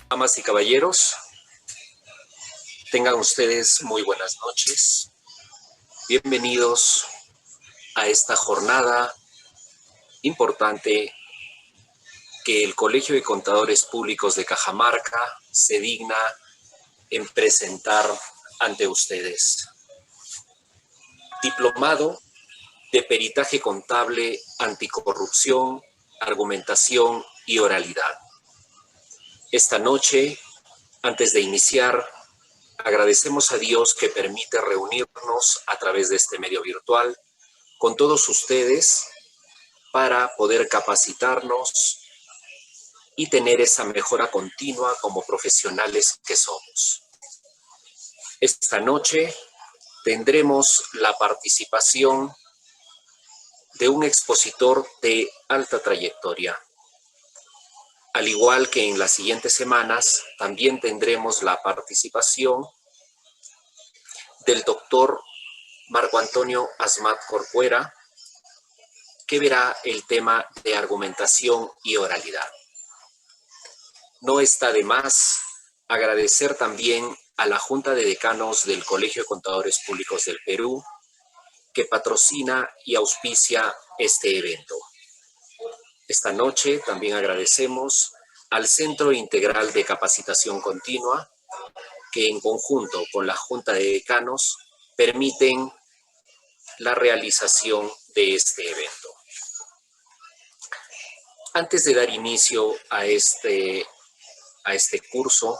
Damas y caballeros, tengan ustedes muy buenas noches. Bienvenidos a esta jornada importante que el Colegio de Contadores Públicos de Cajamarca se digna en presentar ante ustedes. Diplomado de Peritaje Contable, Anticorrupción, Argumentación y Oralidad. Esta noche, antes de iniciar, agradecemos a Dios que permite reunirnos a través de este medio virtual con todos ustedes para poder capacitarnos y tener esa mejora continua como profesionales que somos. Esta noche tendremos la participación de un expositor de alta trayectoria. Al igual que en las siguientes semanas, también tendremos la participación del doctor Marco Antonio Asmat Corcuera, que verá el tema de argumentación y oralidad. No está de más agradecer también a la Junta de Decanos del Colegio de Contadores Públicos del Perú, que patrocina y auspicia este evento. Esta noche también agradecemos al Centro Integral de Capacitación Continua, que en conjunto con la Junta de Decanos permiten la realización de este evento. Antes de dar inicio a este curso,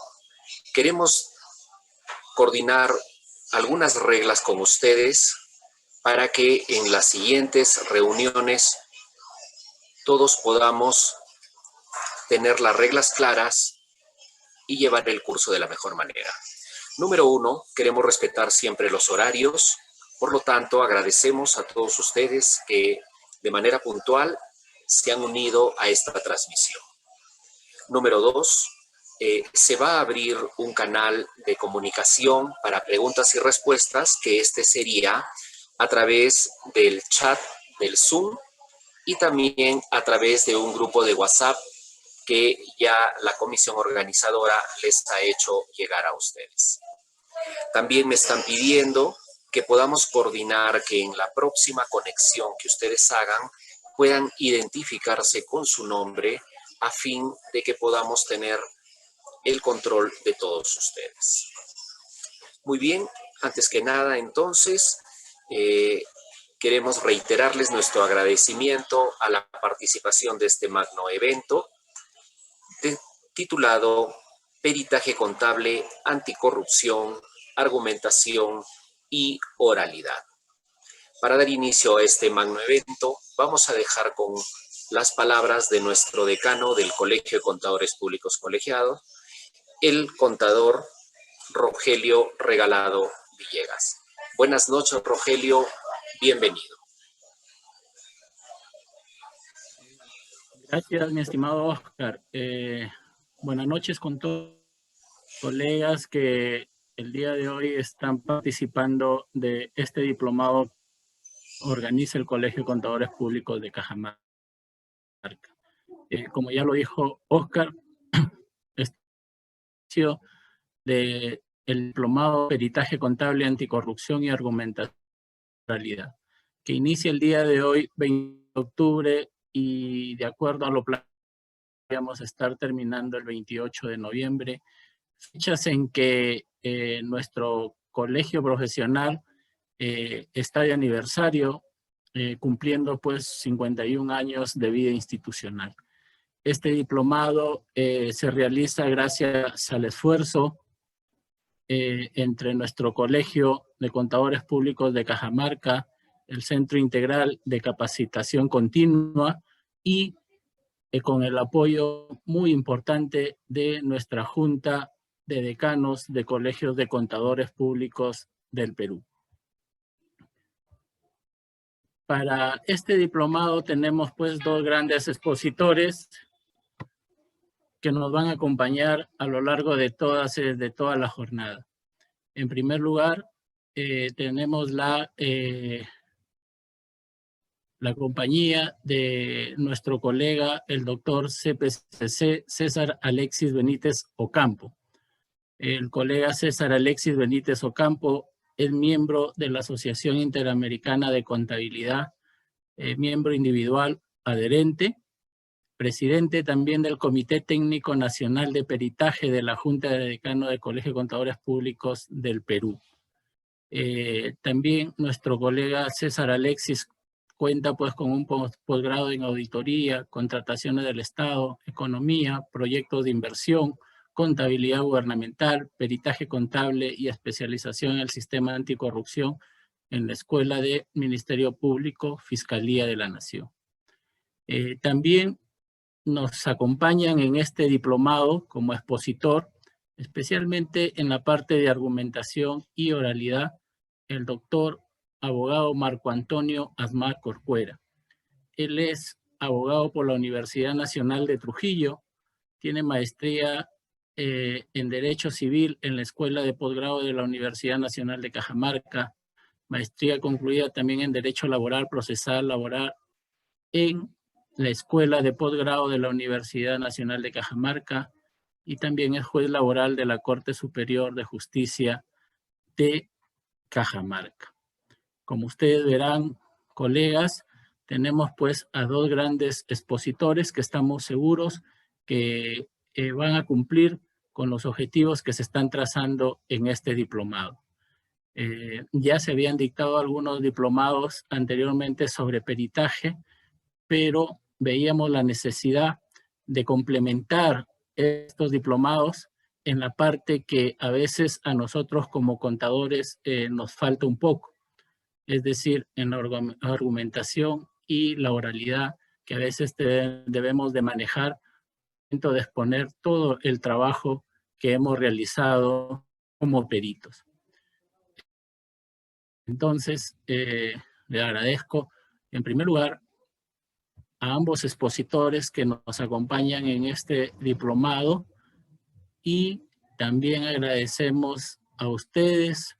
queremos coordinar algunas reglas con ustedes para que en las siguientes reuniones todos podamos tener las reglas claras y llevar el curso de la mejor manera. Número 1, queremos respetar siempre los horarios. Por lo tanto, agradecemos a todos ustedes que de manera puntual se han unido a esta transmisión. Número 2, se va a abrir un canal de comunicación para preguntas y respuestas, que sería a través del chat del Zoom y también a través de un grupo de WhatsApp que ya la comisión organizadora les ha hecho llegar a ustedes. También me están pidiendo que podamos coordinar que en la próxima conexión que ustedes hagan puedan identificarse con su nombre a fin de que podamos tener el control de todos ustedes. Muy bien, antes que nada entonces queremos reiterarles nuestro agradecimiento a la participación de este magno evento titulado Peritaje Contable, Anticorrupción, Argumentación y Oralidad. Para dar inicio a este magno evento, vamos a dejar con las palabras de nuestro decano del Colegio de Contadores Públicos Colegiados, el contador Rogelio Regalado Villegas. Buenas noches, Rogelio, bienvenido. Gracias, mi estimado Oscar. Buenas noches con todos los colegas que el día de hoy están participando de este diplomado que organiza el Colegio de Contadores Públicos de Cajamarca. Como ya lo dijo Oscar, este del diplomado Peritaje Contable, Anticorrupción y Argumentación de Oralidad, que inicia el día de hoy, 20 de octubre, y de acuerdo a lo planeado, vamos a estar terminando el 28 de noviembre, fechas en que nuestro colegio profesional está de aniversario, cumpliendo pues 51 años de vida institucional. Este diplomado se realiza gracias al esfuerzo entre nuestro Colegio de Contadores Públicos de Cajamarca, el Centro Integral de Capacitación Continua y con el apoyo muy importante de nuestra Junta de Decanos de Colegios de Contadores Públicos del Perú. Para este diplomado tenemos pues dos grandes expositores que nos van a acompañar a lo largo de toda la jornada. En primer lugar, tenemos la la compañía de nuestro colega, el doctor CPCC César Alexis Benítez Ocampo. El colega César Alexis Benítez Ocampo es miembro de la Asociación Interamericana de Contabilidad, miembro individual adherente, presidente también del Comité Técnico Nacional de Peritaje de la Junta de Decanos del Colegio de Contadores Públicos del Perú. También nuestro colega César Alexis cuenta pues con un posgrado en auditoría, contrataciones del Estado, economía, proyectos de inversión, contabilidad gubernamental, peritaje contable y especialización en el sistema anticorrupción en la Escuela de Ministerio Público, Fiscalía de la Nación. También nos acompañan en este diplomado como expositor, especialmente en la parte de argumentación y oralidad, el doctor abogado Marco Antonio Asmar Corcuera. Él es abogado por la Universidad Nacional de Trujillo, tiene maestría en Derecho Civil en la Escuela de Posgrado de la Universidad Nacional de Cajamarca, maestría concluida también en Derecho Laboral, Procesal, Laboral en la Escuela de Posgrado de la Universidad Nacional de Cajamarca y también es juez laboral de la Corte Superior de Justicia de Cajamarca. Como ustedes verán, colegas, tenemos pues a dos grandes expositores que estamos seguros que van a cumplir con los objetivos que se están trazando en este diplomado. Ya se habían dictado algunos diplomados anteriormente sobre peritaje, pero veíamos la necesidad de complementar estos diplomados en la parte que a veces a nosotros como contadores nos falta un poco, es decir, en la argumentación y la oralidad que a veces debemos de manejar dentro de exponer todo el trabajo que hemos realizado como peritos. Entonces, le agradezco en primer lugar a ambos expositores que nos acompañan en este diplomado y también agradecemos a ustedes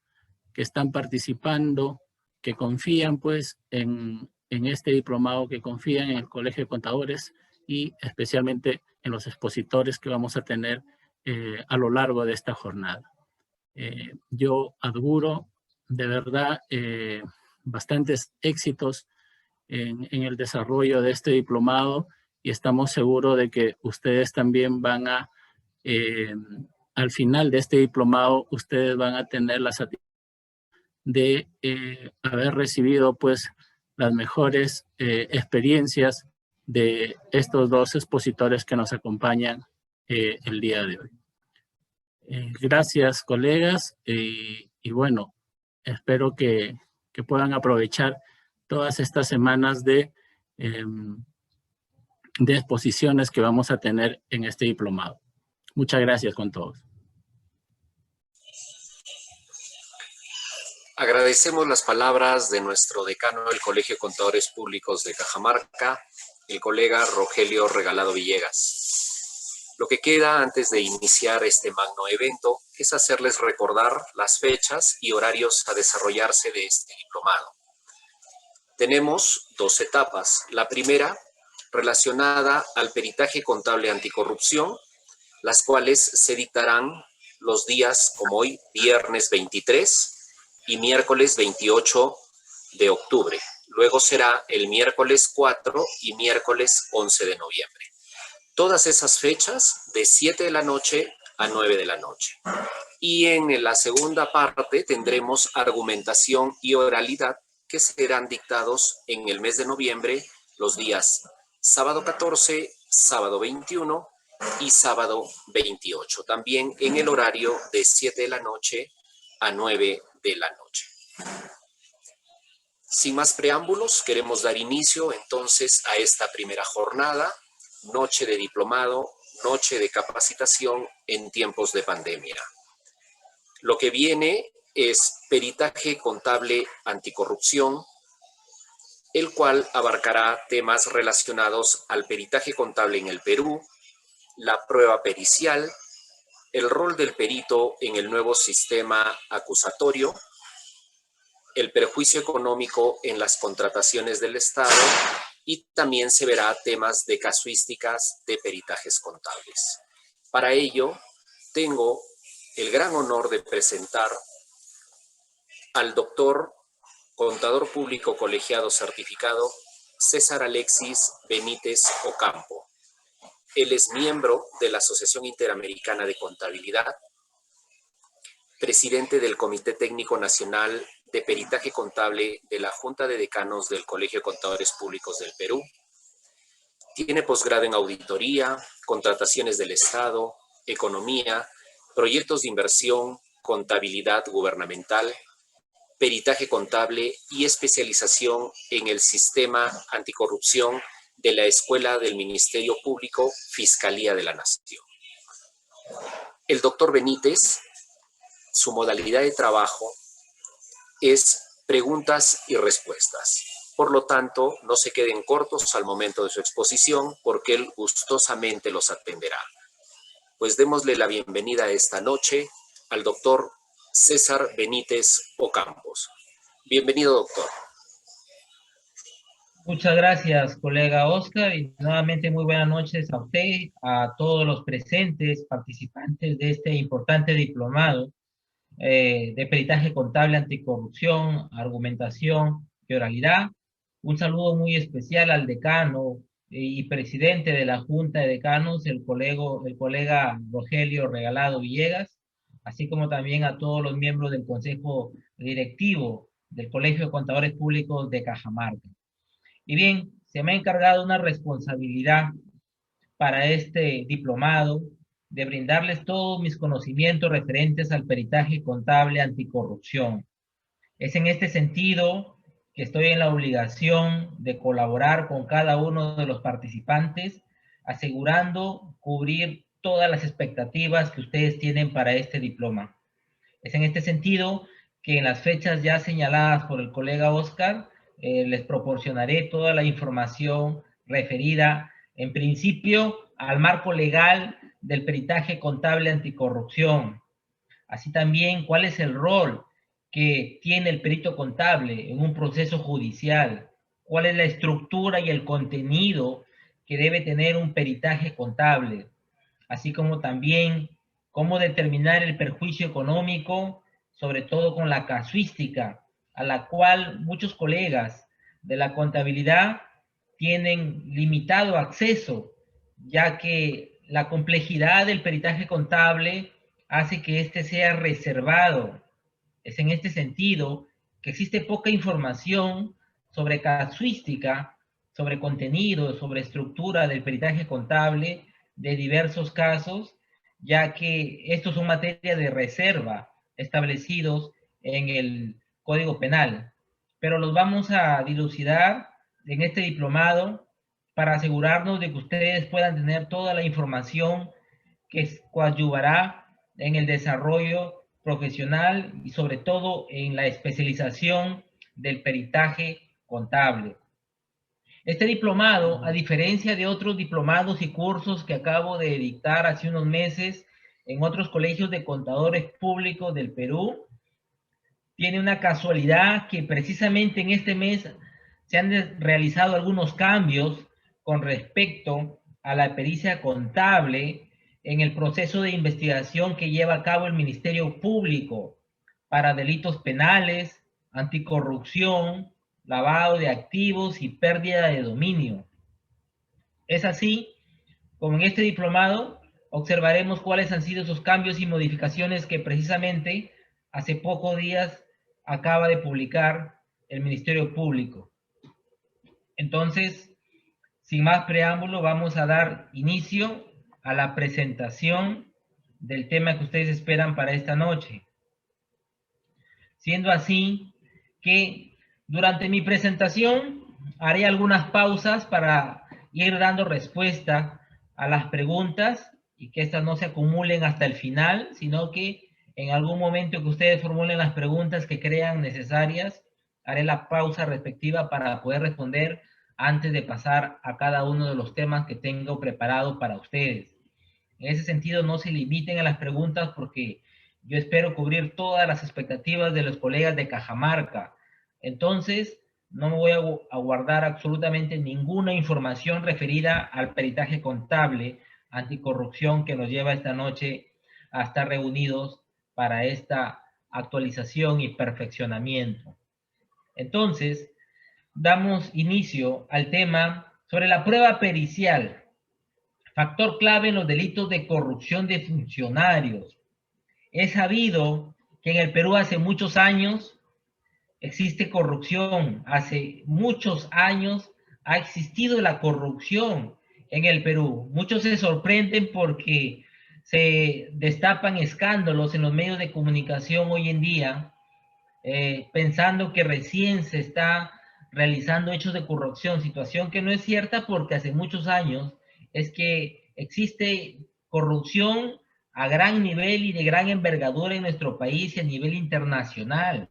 que están participando, que confían pues en este diplomado, que confían en el Colegio de Contadores y especialmente en los expositores que vamos a tener a lo largo de esta jornada. Yo auguro de verdad bastantes éxitos en el desarrollo de este diplomado y estamos seguros de que ustedes también van a, al final de este diplomado, ustedes van a tener la satisfacción de haber recibido pues las mejores experiencias de estos dos expositores que nos acompañan el día de hoy. Gracias, colegas, y bueno, espero que puedan aprovechar todas estas semanas de exposiciones que vamos a tener en este diplomado. Muchas gracias con todos. Agradecemos las palabras de nuestro decano del Colegio de Contadores Públicos de Cajamarca, el colega Rogelio Regalado Villegas. Lo que queda antes de iniciar este magno evento es hacerles recordar las fechas y horarios a desarrollarse de este diplomado. Tenemos dos etapas. La primera, relacionada al peritaje contable anticorrupción, las cuales se dictarán los días como hoy, viernes 23 y miércoles 28 de octubre. Luego será el miércoles 4 y miércoles 11 de noviembre. Todas esas fechas de 7 de la noche a 9 de la noche. Y en la segunda parte tendremos argumentación y oralidad que serán dictados en el mes de noviembre, los días sábado 14, sábado 21 y sábado 28. También en el horario de 7 de la noche a 9 de la noche. Sin más preámbulos, queremos dar inicio entonces a esta primera jornada, noche de diplomado, noche de capacitación en tiempos de pandemia. Lo que viene es peritaje contable anticorrupción, el cual abarcará temas relacionados al peritaje contable en el Perú, la prueba pericial, el rol del perito en el nuevo sistema acusatorio, el perjuicio económico en las contrataciones del Estado y también se verá temas de casuísticas de peritajes contables. Para ello, tengo el gran honor de presentar al doctor, contador público colegiado certificado, César Alexis Benítez Ocampo. Él es miembro de la Asociación Interamericana de Contabilidad, presidente del Comité Técnico Nacional de Peritaje Contable de la Junta de Decanos del Colegio de Contadores Públicos del Perú. Tiene posgrado en auditoría, contrataciones del Estado, economía, proyectos de inversión, contabilidad gubernamental, peritaje contable y especialización en el sistema anticorrupción de la Escuela del Ministerio Público, Fiscalía de la Nación. El doctor Benítez, su modalidad de trabajo es preguntas y respuestas. Por lo tanto, no se queden cortos al momento de su exposición porque él gustosamente los atenderá. Pues démosle la bienvenida esta noche al doctor César Benítez Ocampos. Bienvenido, doctor. Muchas gracias, colega Oscar, y nuevamente muy buenas noches a usted, a todos los presentes, participantes de este importante diplomado de peritaje contable anticorrupción, argumentación y oralidad. Un saludo muy especial al decano y presidente de la Junta de Decanos, el colega Rogelio Regalado Villegas, así como también a todos los miembros del Consejo Directivo del Colegio de Contadores Públicos de Cajamarca. Y bien, se me ha encargado una responsabilidad para este diplomado de brindarles todos mis conocimientos referentes al peritaje contable anticorrupción. Es en este sentido que estoy en la obligación de colaborar con cada uno de los participantes, asegurando cubrir todas las expectativas que ustedes tienen para este diploma. Es en este sentido que en las fechas ya señaladas por el colega Oscar, les proporcionaré toda la información referida, en principio, al marco legal del peritaje contable anticorrupción. Así también, cuál es el rol que tiene el perito contable en un proceso judicial, cuál es la estructura y el contenido que debe tener un peritaje contable, así como también cómo determinar el perjuicio económico, sobre todo con la casuística, a la cual muchos colegas de la contabilidad tienen limitado acceso, ya que la complejidad del peritaje contable hace que éste sea reservado. Es en este sentido que existe poca información sobre casuística, sobre contenido, sobre estructura del peritaje contable de diversos casos, ya que estos son materia de reserva establecidos en el Código Penal. Pero los vamos a dilucidar en este diplomado para asegurarnos de que ustedes puedan tener toda la información que coadyuvará en el desarrollo profesional y sobre todo en la especialización del peritaje contable. Este diplomado, a diferencia de otros diplomados y cursos que acabo de dictar hace unos meses en otros colegios de contadores públicos del Perú, tiene una casualidad que precisamente en este mes se han realizado algunos cambios con respecto a la pericia contable en el proceso de investigación que lleva a cabo el Ministerio Público para delitos penales, anticorrupción, lavado de activos y pérdida de dominio. Es así como en este diplomado observaremos cuáles han sido esos cambios y modificaciones que precisamente hace pocos días acaba de publicar el Ministerio Público. Entonces, sin más preámbulo, vamos a dar inicio a la presentación del tema que ustedes esperan para esta noche. Siendo así que durante mi presentación haré algunas pausas para ir dando respuesta a las preguntas y que estas no se acumulen hasta el final, sino que en algún momento que ustedes formulen las preguntas que crean necesarias, haré la pausa respectiva para poder responder antes de pasar a cada uno de los temas que tengo preparado para ustedes. En ese sentido, no se limiten a las preguntas porque yo espero cubrir todas las expectativas de los colegas de Cajamarca, Entonces, no me voy a guardar absolutamente ninguna información referida al peritaje contable anticorrupción que nos lleva esta noche a estar reunidos para esta actualización y perfeccionamiento. Entonces, damos inicio al tema sobre la prueba pericial, factor clave en los delitos de corrupción de funcionarios. Es sabido que en el Perú hace muchos años existe corrupción. Hace muchos años ha existido la corrupción en el Perú. Muchos se sorprenden porque se destapan escándalos en los medios de comunicación hoy en día, pensando que recién se está realizando hechos de corrupción, situación que no es cierta porque hace muchos años es que existe corrupción a gran nivel y de gran envergadura en nuestro país y a nivel internacional.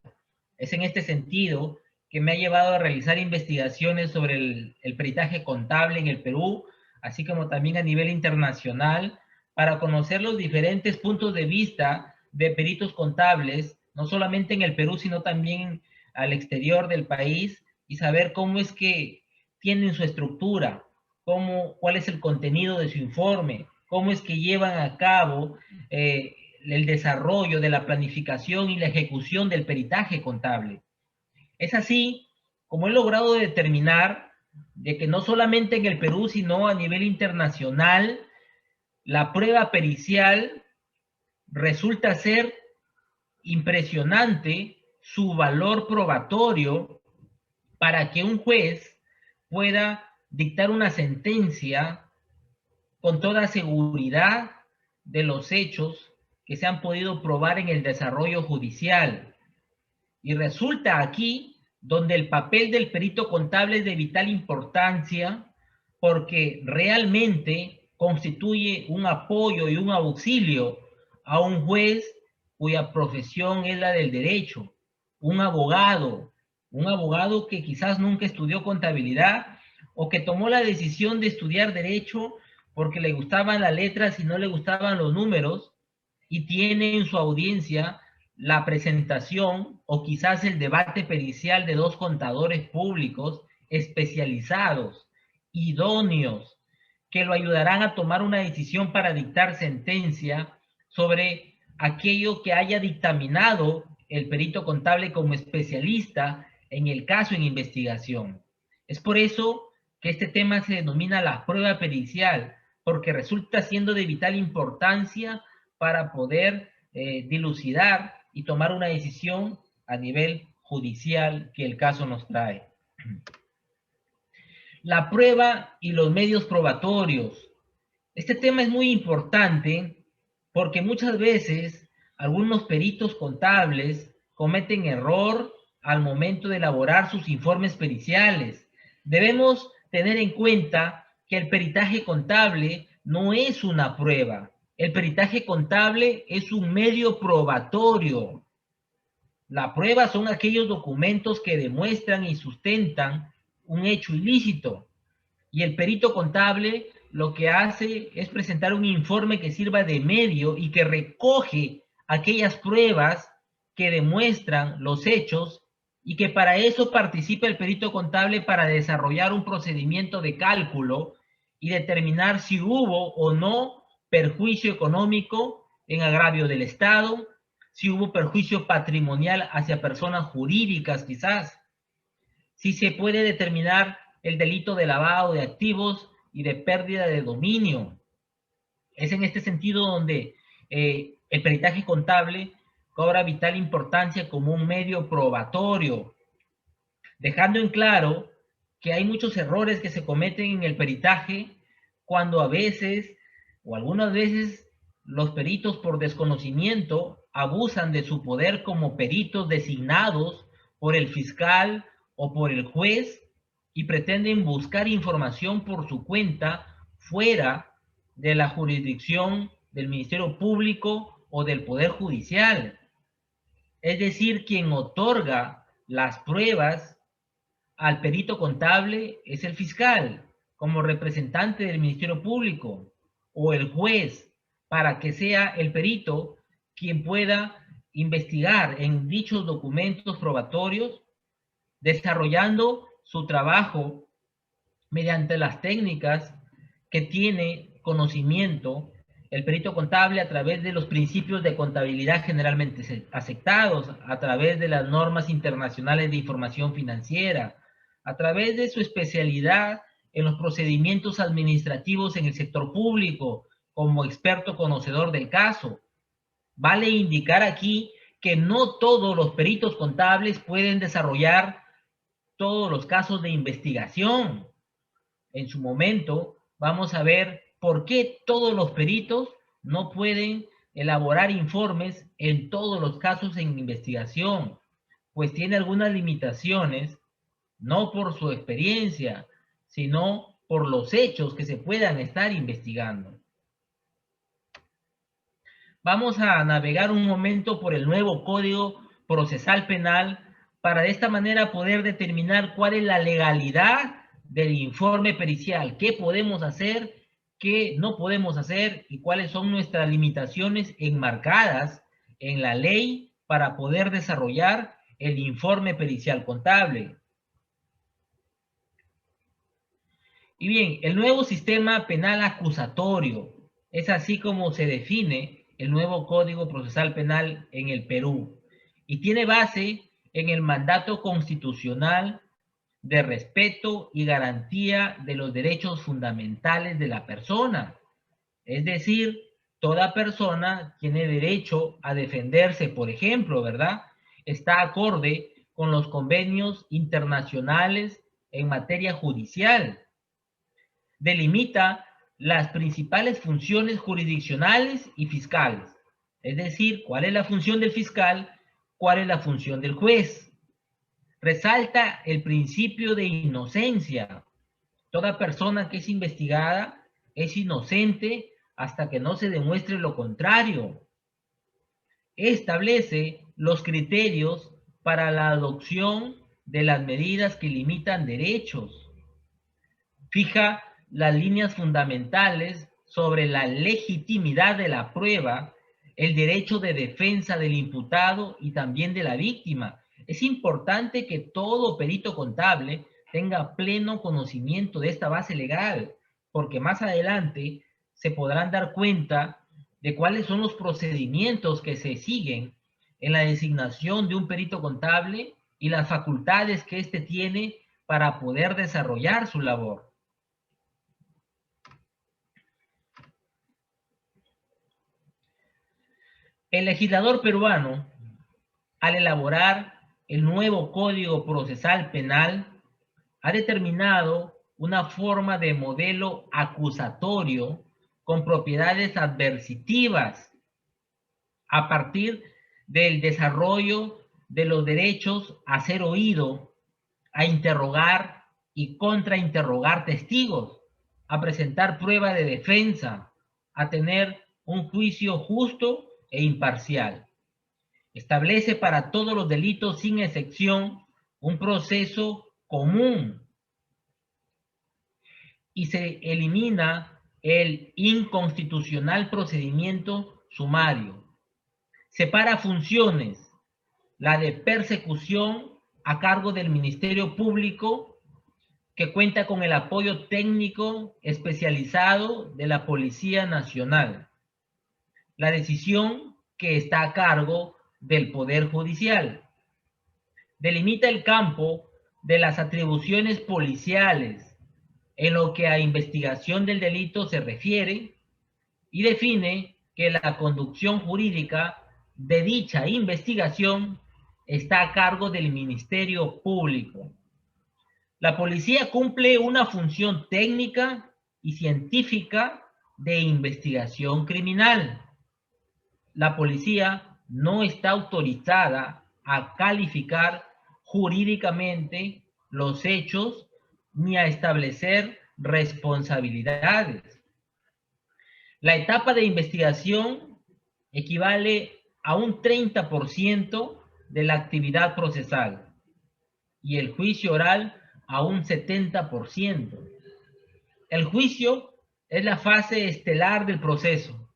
Es en este sentido que me ha llevado a realizar investigaciones sobre el peritaje contable en el Perú, así como también a nivel internacional, para conocer los diferentes puntos de vista de peritos contables, no solamente en el Perú, sino también al exterior del país, y saber cómo es que tienen su estructura, cuál es el contenido de su informe, cómo es que llevan a cabo el desarrollo de la planificación y la ejecución del peritaje contable. Es así como he logrado determinar de que no solamente en el Perú, sino a nivel internacional, la prueba pericial resulta ser impresionante su valor probatorio para que un juez pueda dictar una sentencia con toda seguridad de los hechos que se han podido probar en el desarrollo judicial. Y resulta aquí donde el papel del perito contable es de vital importancia porque realmente constituye un apoyo y un auxilio a un juez cuya profesión es la del derecho, un abogado que quizás nunca estudió contabilidad o que tomó la decisión de estudiar derecho porque le gustaban las letras y no le gustaban los números y tiene en su audiencia la presentación o quizás el debate pericial de dos contadores públicos especializados, idóneos, que lo ayudarán a tomar una decisión para dictar sentencia sobre aquello que haya dictaminado el perito contable como especialista en el caso en investigación. Es por eso que este tema se denomina la prueba pericial, porque resulta siendo de vital importancia para poder dilucidar y tomar una decisión a nivel judicial que el caso nos trae. La prueba y los medios probatorios. Este tema es muy importante porque muchas veces algunos peritos contables cometen error al momento de elaborar sus informes periciales. Debemos tener en cuenta que el peritaje contable no es una prueba. El peritaje contable es un medio probatorio. La prueba son aquellos documentos que demuestran y sustentan un hecho ilícito. Y el perito contable lo que hace es presentar un informe que sirva de medio y que recoge aquellas pruebas que demuestran los hechos y que para eso participa el perito contable para desarrollar un procedimiento de cálculo y determinar si hubo o no perjuicio económico en agravio del Estado, si hubo perjuicio patrimonial hacia personas jurídicas quizás, si se puede determinar el delito de lavado de activos y de pérdida de dominio. Es en este sentido donde el peritaje contable cobra vital importancia como un medio probatorio, dejando en claro que hay muchos errores que se cometen en el peritaje cuando a veces o algunas veces los peritos por desconocimiento abusan de su poder como peritos designados por el fiscal o por el juez y pretenden buscar información por su cuenta fuera de la jurisdicción del Ministerio Público o del Poder Judicial. Es decir, quien otorga las pruebas al perito contable es el fiscal, como representante del Ministerio Público, o el juez, para que sea el perito quien pueda investigar en dichos documentos probatorios desarrollando su trabajo mediante las técnicas que tiene conocimiento el perito contable a través de los principios de contabilidad generalmente aceptados, a través de las normas internacionales de información financiera, a través de su especialidad en los procedimientos administrativos en el sector público, como experto conocedor del caso. Vale indicar aquí que no todos los peritos contables pueden desarrollar todos los casos de investigación. En su momento vamos a ver por qué todos los peritos no pueden elaborar informes en todos los casos en investigación, pues tiene algunas limitaciones, no por su experiencia, sino por los hechos que se puedan estar investigando. Vamos a navegar un momento por el nuevo Código Procesal Penal para de esta manera poder determinar cuál es la legalidad del informe pericial, qué podemos hacer, qué no podemos hacer y cuáles son nuestras limitaciones enmarcadas en la ley para poder desarrollar el informe pericial contable. Y bien, el nuevo sistema penal acusatorio es así como se define el nuevo Código Procesal Penal en el Perú y tiene base en el mandato constitucional de respeto y garantía de los derechos fundamentales de la persona. Es decir, toda persona tiene derecho a defenderse, por ejemplo, ¿verdad? Está acorde con los convenios internacionales en materia judicial. Delimita las principales funciones jurisdiccionales y fiscales. Es decir, cuál es la función del fiscal, cuál es la función del juez. Resalta el principio de inocencia. Toda persona que es investigada es inocente hasta que no se demuestre lo contrario. Establece los criterios para la adopción de las medidas que limitan derechos. Fija las líneas fundamentales sobre la legitimidad de la prueba, el derecho de defensa del imputado y también de la víctima. Es importante que todo perito contable tenga pleno conocimiento de esta base legal, porque más adelante se podrán dar cuenta de cuáles son los procedimientos que se siguen en la designación de un perito contable y las facultades que éste tiene para poder desarrollar su labor. El legislador peruano, al elaborar el nuevo Código Procesal Penal, ha determinado una forma de modelo acusatorio con propiedades adversitivas a partir del desarrollo de los derechos a ser oído, a interrogar y contrainterrogar testigos, a presentar prueba de defensa, a tener un juicio justo e imparcial. Establece para todos los delitos sin excepción un proceso común y se elimina el inconstitucional procedimiento sumario. Separa funciones, la de persecución a cargo del Ministerio Público, que cuenta con el apoyo técnico especializado de la Policía Nacional. La decisión que está a cargo del Poder Judicial. Delimita el campo de las atribuciones policiales en lo que a investigación del delito se refiere y define que la conducción jurídica de dicha investigación está a cargo del Ministerio Público. La policía cumple una función técnica y científica de investigación criminal. La policía no está autorizada a calificar jurídicamente los hechos ni a establecer responsabilidades. La etapa de investigación equivale a un 30% de la actividad procesal y el juicio oral a un 70%. El juicio es la fase estelar del proceso.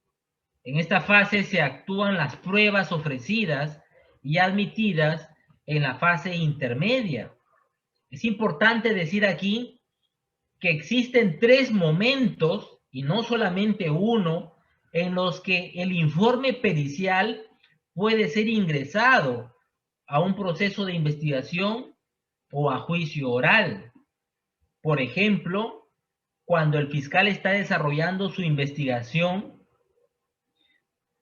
En esta fase se actúan las pruebas ofrecidas y admitidas en la fase intermedia. Es importante decir aquí que existen 3 momentos, y no solamente uno, en los que el informe pericial puede ser ingresado a un proceso de investigación o a juicio oral. Por ejemplo, cuando el fiscal está desarrollando su investigación,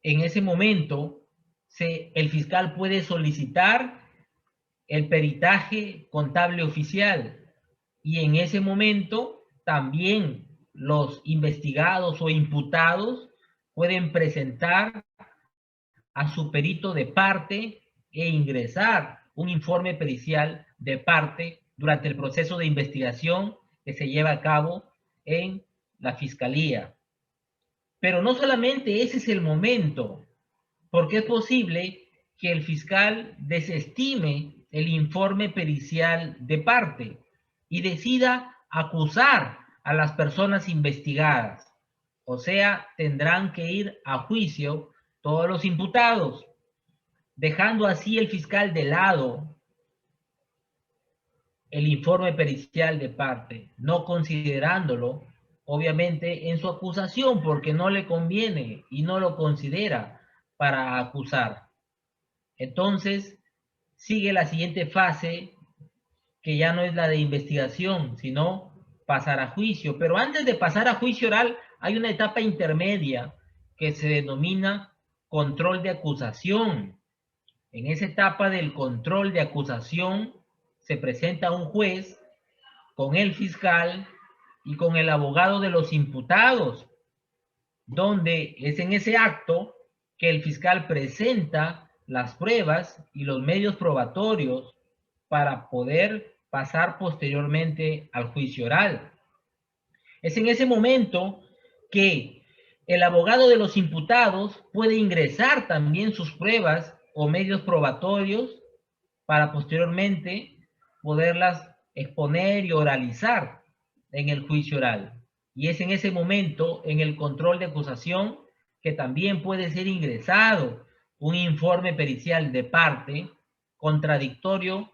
en ese momento el fiscal puede solicitar el peritaje contable oficial, y en ese momento también los investigados o imputados pueden presentar a su perito de parte e ingresar un informe pericial de parte durante el proceso de investigación que se lleva a cabo en la fiscalía. Pero no solamente ese es el momento, porque es posible que el fiscal desestime el informe pericial de parte y decida acusar a las personas investigadas. O sea, tendrán que ir a juicio todos los imputados, dejando así el fiscal de lado el informe pericial de parte, no considerándolo, obviamente, en su acusación, porque no le conviene y no lo considera para acusar. Entonces, sigue la siguiente fase, que ya no es la de investigación, sino pasar a juicio. Pero antes de pasar a juicio oral, hay una etapa intermedia que se denomina control de acusación. En esa etapa del control de acusación se presenta un juez con el fiscal y con el abogado de los imputados, donde es en ese acto que el fiscal presenta las pruebas y los medios probatorios para poder pasar posteriormente al juicio oral. Es en ese momento que el abogado de los imputados puede ingresar también sus pruebas o medios probatorios para posteriormente poderlas exponer y oralizar en el juicio oral. Y es en ese momento, en el control de acusación, que también puede ser ingresado un informe pericial de parte contradictorio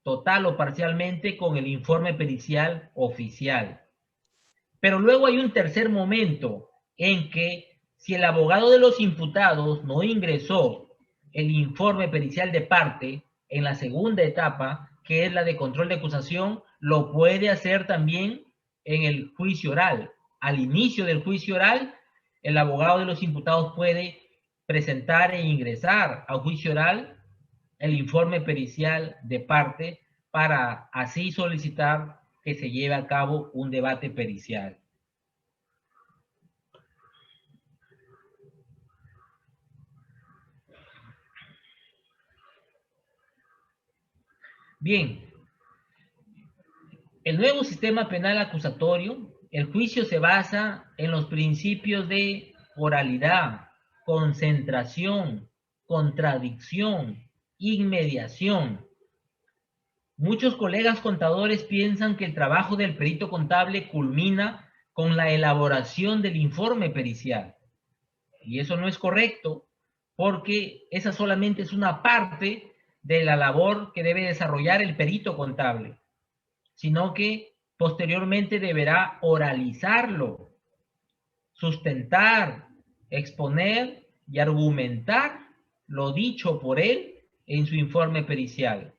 total o parcialmente con el informe pericial oficial. Pero luego hay un tercer momento en que si el abogado de los imputados no ingresó el informe pericial de parte en la segunda etapa, que es la de control de acusación, lo puede hacer también en el juicio oral. Al inicio del juicio oral, el abogado de los imputados puede presentar e ingresar a juicio oral el informe pericial de parte para así solicitar que se lleve a cabo un debate pericial. Bien, el nuevo sistema penal acusatorio, el juicio se basa en los principios de oralidad, concentración, contradicción, inmediación. Muchos colegas contadores piensan que el trabajo del perito contable culmina con la elaboración del informe pericial. Y eso no es correcto, porque esa solamente es una parte de la labor que debe desarrollar el perito contable, sino que posteriormente deberá oralizarlo, sustentar, exponer y argumentar lo dicho por él en su informe pericial.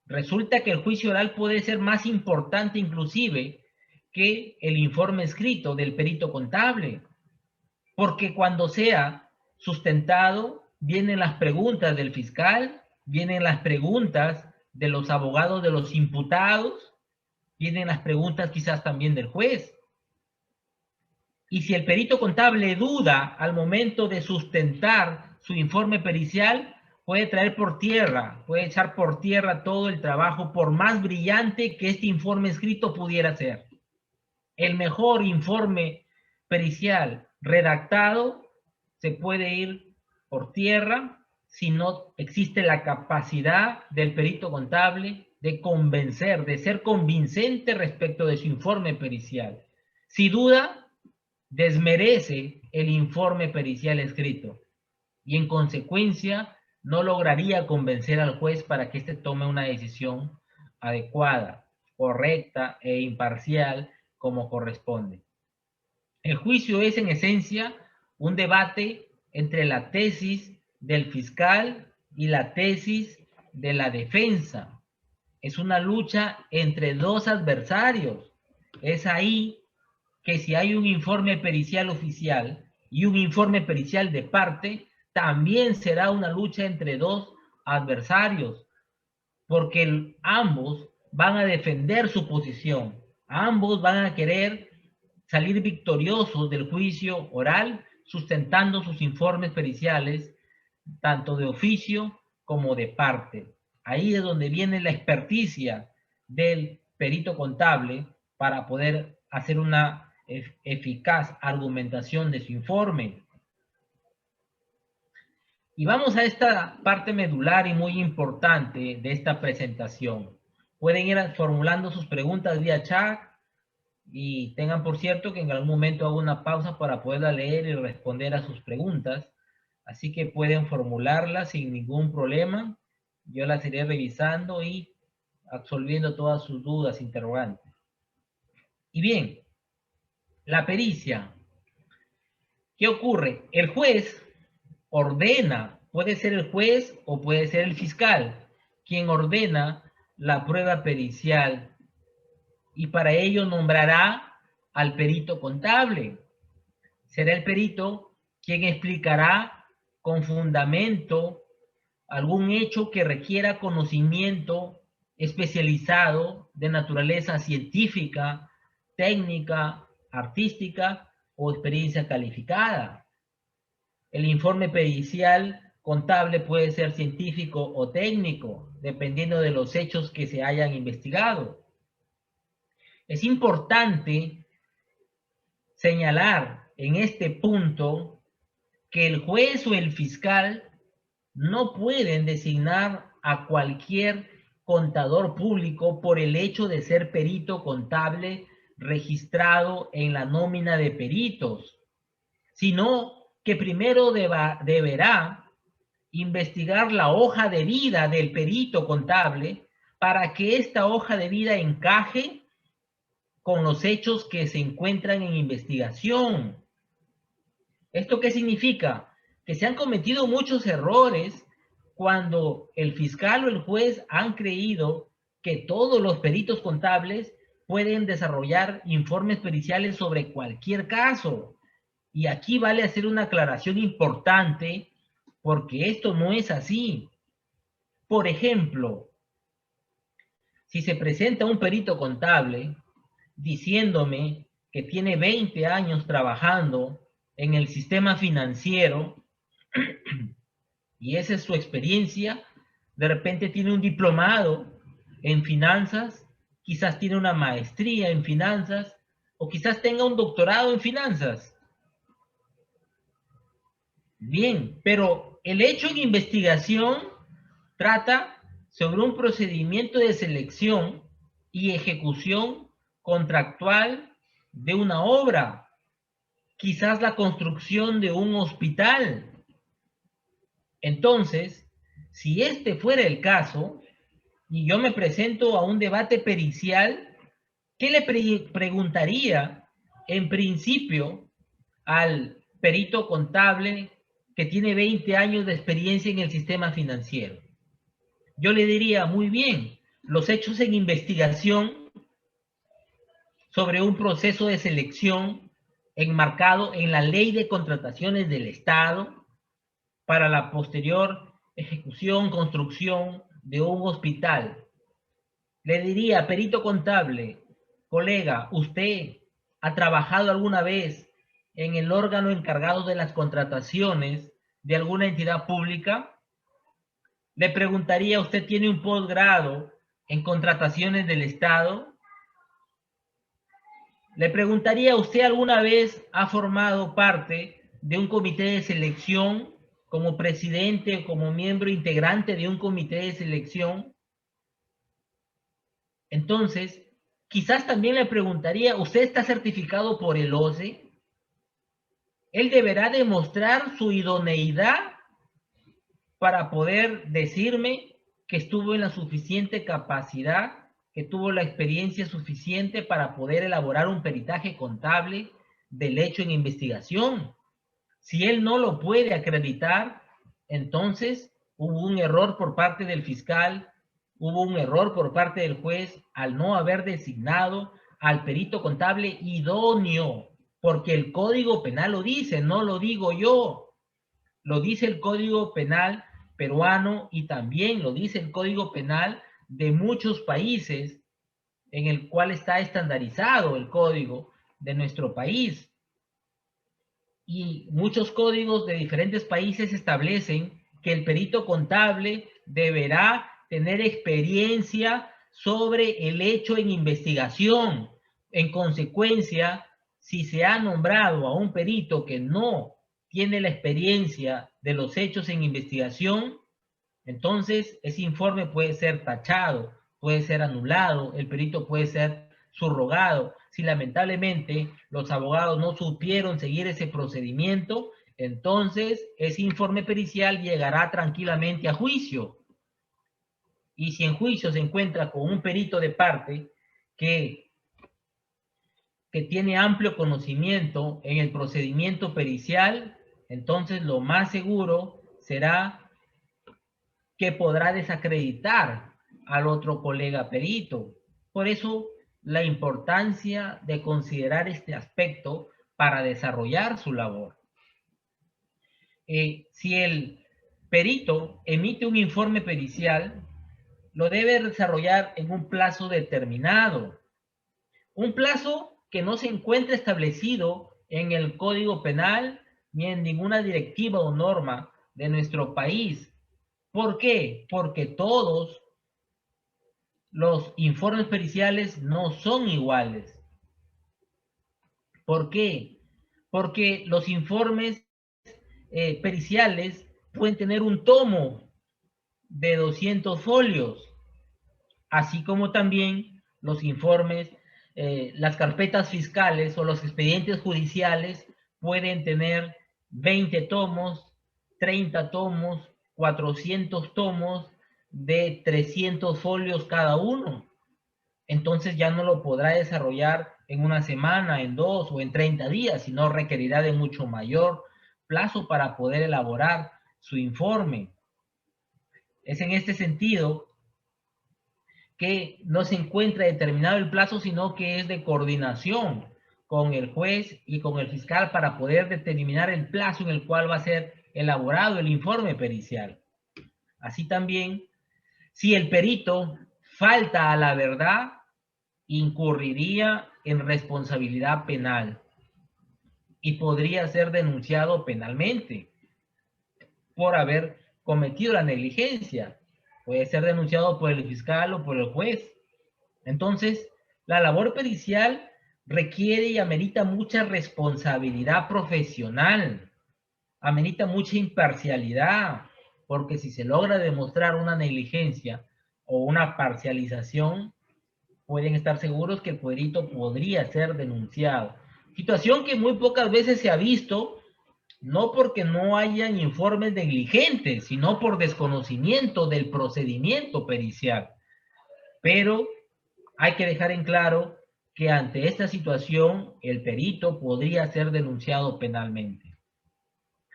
Resulta que el juicio oral puede ser más importante inclusive que el informe escrito del perito contable, porque cuando sea sustentado, vienen las preguntas del fiscal, vienen las preguntas de los abogados de los imputados, vienen las preguntas quizás también del juez. Y si el perito contable duda al momento de sustentar su informe pericial, puede traer por tierra, puede echar por tierra todo el trabajo, por más brillante que este informe escrito pudiera ser. El mejor informe pericial redactado se puede ir por tierra si no existe la capacidad del perito contable de convencer, de ser convincente respecto de su informe pericial. Si duda, desmerece el informe pericial escrito y en consecuencia no lograría convencer al juez para que éste tome una decisión adecuada, correcta e imparcial como corresponde. El juicio es en esencia un debate entre la tesis del fiscal y la tesis de la defensa. Es una lucha entre dos adversarios. Es ahí que si hay un informe pericial oficial y un informe pericial de parte, también será una lucha entre dos adversarios, porque ambos van a defender su posición, ambos van a querer salir victoriosos del juicio oral, sustentando sus informes periciales, tanto de oficio como de parte. Ahí es donde viene la experticia del perito contable para poder hacer una eficaz argumentación de su informe. Y vamos a esta parte medular y muy importante de esta presentación. Pueden ir formulando sus preguntas vía chat y tengan por cierto que en algún momento hago una pausa para poderla leer y responder a sus preguntas. Así que pueden formularlas sin ningún problema. Yo las iré revisando y absolviendo todas sus dudas, interrogantes. Y bien, la pericia. ¿Qué ocurre? El juez ordena, puede ser el juez o puede ser el fiscal, quien ordena la prueba pericial y para ello nombrará al perito contable. Será el perito quien explicará con fundamento algún hecho que requiera conocimiento especializado de naturaleza científica, técnica, artística o experiencia calificada. El informe pericial contable puede ser científico o técnico, dependiendo de los hechos que se hayan investigado. Es importante señalar en este punto que el juez o el fiscal no pueden designar a cualquier contador público por el hecho de ser perito contable registrado en la nómina de peritos, sino que primero deberá investigar la hoja de vida del perito contable para que esta hoja de vida encaje con los hechos que se encuentran en investigación. ¿Esto qué significa? Que se han cometido muchos errores cuando el fiscal o el juez han creído que todos los peritos contables pueden desarrollar informes periciales sobre cualquier caso. Y aquí vale hacer una aclaración importante porque esto no es así. Por ejemplo, si se presenta un perito contable diciéndome que tiene 20 años trabajando en el sistema financiero y esa es su experiencia, de repente tiene un diplomado en finanzas, quizás tiene una maestría en finanzas o quizás tenga un doctorado en finanzas. Bien, pero el hecho en investigación trata sobre un procedimiento de selección y ejecución contractual de una obra, quizás la construcción de un hospital. Entonces, si este fuera el caso, y yo me presento a un debate pericial, ¿qué le preguntaría en principio al perito contable que tiene 20 años de experiencia en el sistema financiero? Yo le diría, muy bien, los hechos en investigación sobre un proceso de selección enmarcado en la Ley de Contrataciones del Estado para la posterior ejecución, construcción de un hospital. Le diría, perito contable, colega, ¿usted ha trabajado alguna vez en el órgano encargado de las contrataciones de alguna entidad pública? Le preguntaría, ¿usted tiene un posgrado en contrataciones del Estado? Le preguntaría, ¿usted alguna vez ha formado parte de un comité de selección como presidente o como miembro integrante de un comité de selección? Entonces, quizás también le preguntaría, ¿usted está certificado por el OCE? Él deberá demostrar su idoneidad para poder decirme que estuvo en la suficiente capacidad que tuvo la experiencia suficiente para poder elaborar un peritaje contable del hecho en investigación. Si él no lo puede acreditar, entonces hubo un error por parte del fiscal, hubo un error por parte del juez al no haber designado al perito contable idóneo, porque el Código Penal lo dice, no lo digo yo, lo dice el Código Penal peruano y también lo dice el Código Penal de muchos países en el cual está estandarizado el código de nuestro país. Y muchos códigos de diferentes países establecen que el perito contable deberá tener experiencia sobre el hecho en investigación. En consecuencia, si se ha nombrado a un perito que no tiene la experiencia de los hechos en investigación, entonces ese informe puede ser tachado, puede ser anulado, el perito puede ser subrogado. Si lamentablemente los abogados no supieron seguir ese procedimiento, entonces ese informe pericial llegará tranquilamente a juicio. Y si en juicio se encuentra con un perito de parte que tiene amplio conocimiento en el procedimiento pericial, entonces lo más seguro será que podrá desacreditar al otro colega perito. Por eso, la importancia de considerar este aspecto para desarrollar su labor. Si el perito emite un informe pericial, lo debe desarrollar en un plazo determinado. Un plazo que no se encuentra establecido en el Código Penal ni en ninguna directiva o norma de nuestro país. ¿Por qué? Porque todos los informes periciales no son iguales. ¿Por qué? Porque los informes periciales pueden tener un tomo de 200 folios, así como también los informes, las carpetas fiscales o los expedientes judiciales pueden tener 20 tomos, 30 tomos, 400 tomos de 300 folios cada uno. Entonces ya no lo podrá desarrollar en una semana, en 2 o en 30 días, sino requerirá de mucho mayor plazo para poder elaborar su informe. Es en este sentido que no se encuentra determinado el plazo, sino que es de coordinación con el juez y con el fiscal para poder determinar el plazo en el cual va a ser elaborado el informe pericial. Así también, si el perito falta a la verdad, incurriría en responsabilidad penal y podría ser denunciado penalmente por haber cometido la negligencia. Puede ser denunciado por el fiscal o por el juez. Entonces, la labor pericial requiere y amerita mucha responsabilidad profesional, amerita mucha imparcialidad, porque si se logra demostrar una negligencia o una parcialización, pueden estar seguros que el perito podría ser denunciado. Situación que muy pocas veces se ha visto, no porque no hayan informes negligentes, sino por desconocimiento del procedimiento pericial. Pero hay que dejar en claro que ante esta situación el perito podría ser denunciado penalmente.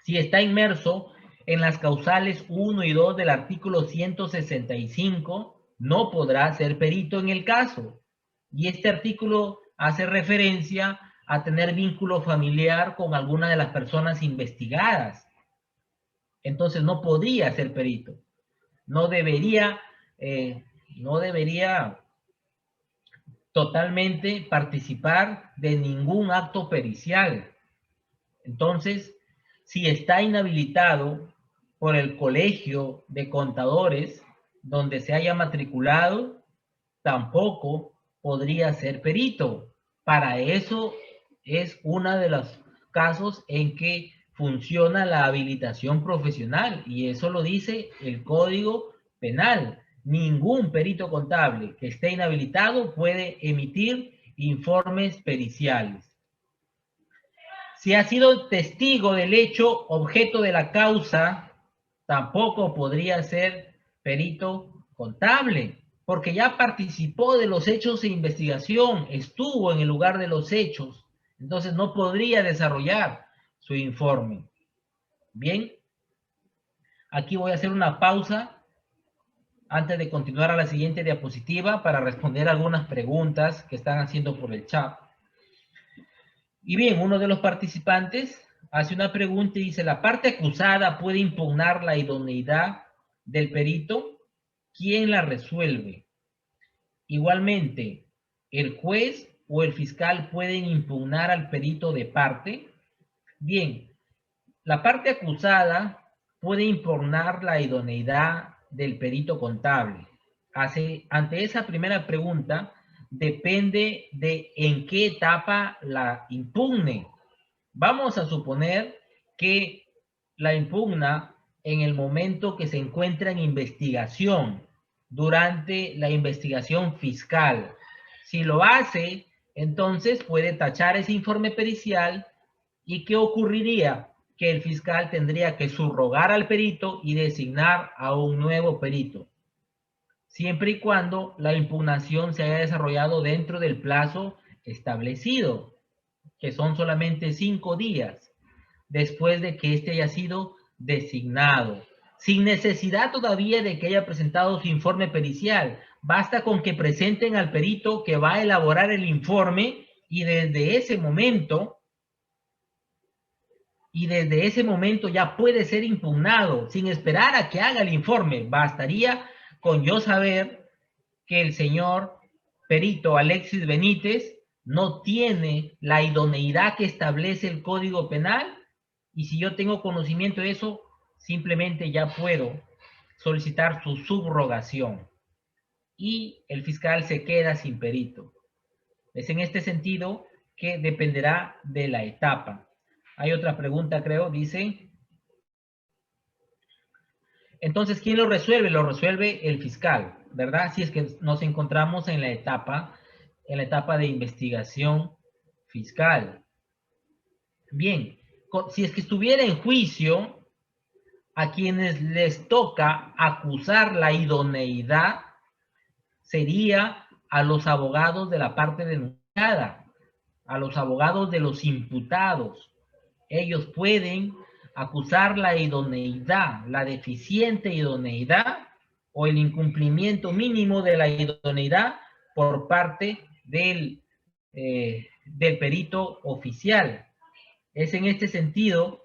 Si está inmerso en las causales 1 y 2 del artículo 165, no podrá ser perito en el caso. Y este artículo hace referencia a tener vínculo familiar con alguna de las personas investigadas. Entonces no podría ser perito. No debería totalmente participar de ningún acto pericial. Entonces, si está inhabilitado por el Colegio de Contadores, donde se haya matriculado, tampoco podría ser perito. Para eso es uno de los casos en que funciona la habilitación profesional, y eso lo dice el Código Penal. Ningún perito contable que esté inhabilitado puede emitir informes periciales. Si ha sido testigo del hecho objeto de la causa, tampoco podría ser perito contable. porque ya participó de los hechos de investigación, estuvo en el lugar de los hechos, entonces no podría desarrollar su informe. Bien, aquí voy a hacer una pausa antes de continuar a la siguiente diapositiva para responder algunas preguntas que están haciendo por el chat. Y bien, uno de los participantes hace una pregunta y dice, ¿la parte acusada puede impugnar la idoneidad del perito? ¿Quién la resuelve? Igualmente, ¿el juez o el fiscal pueden impugnar al perito de parte? Bien, la parte acusada puede impugnar la idoneidad del perito contable. Ante esa primera pregunta, depende de en qué etapa la impugne. Vamos a suponer que la impugna en el momento que se encuentra en investigación, durante la investigación fiscal. Si lo hace, entonces puede tachar ese informe pericial. ¿Y qué ocurriría? Que el fiscal tendría que subrogar al perito y designar a un nuevo perito, siempre y cuando la impugnación se haya desarrollado dentro del plazo establecido, que son solamente 5 días, después de que éste haya sido designado, sin necesidad todavía de que haya presentado su informe pericial. Basta con que presenten al perito que va a elaborar el informe y desde ese momento ya puede ser impugnado sin esperar a que haga el informe. Bastaría con yo saber que el señor perito Alexis Benítez no tiene la idoneidad que establece el Código Penal, y si yo tengo conocimiento de eso, simplemente ya puedo solicitar su subrogación y el fiscal se queda sin perito. Es en este sentido que dependerá de la etapa. Hay otra pregunta, creo, dice, entonces, ¿quién lo resuelve? Lo resuelve el fiscal, ¿verdad? Si es que nos encontramos en la etapa de investigación fiscal. Bien, si es que estuviera en juicio, a quienes les toca acusar la idoneidad sería a los abogados de la parte denunciada, a los abogados de los imputados. Ellos pueden acusar la idoneidad, la deficiente idoneidad o el incumplimiento mínimo de la idoneidad por parte del perito oficial. Es en este sentido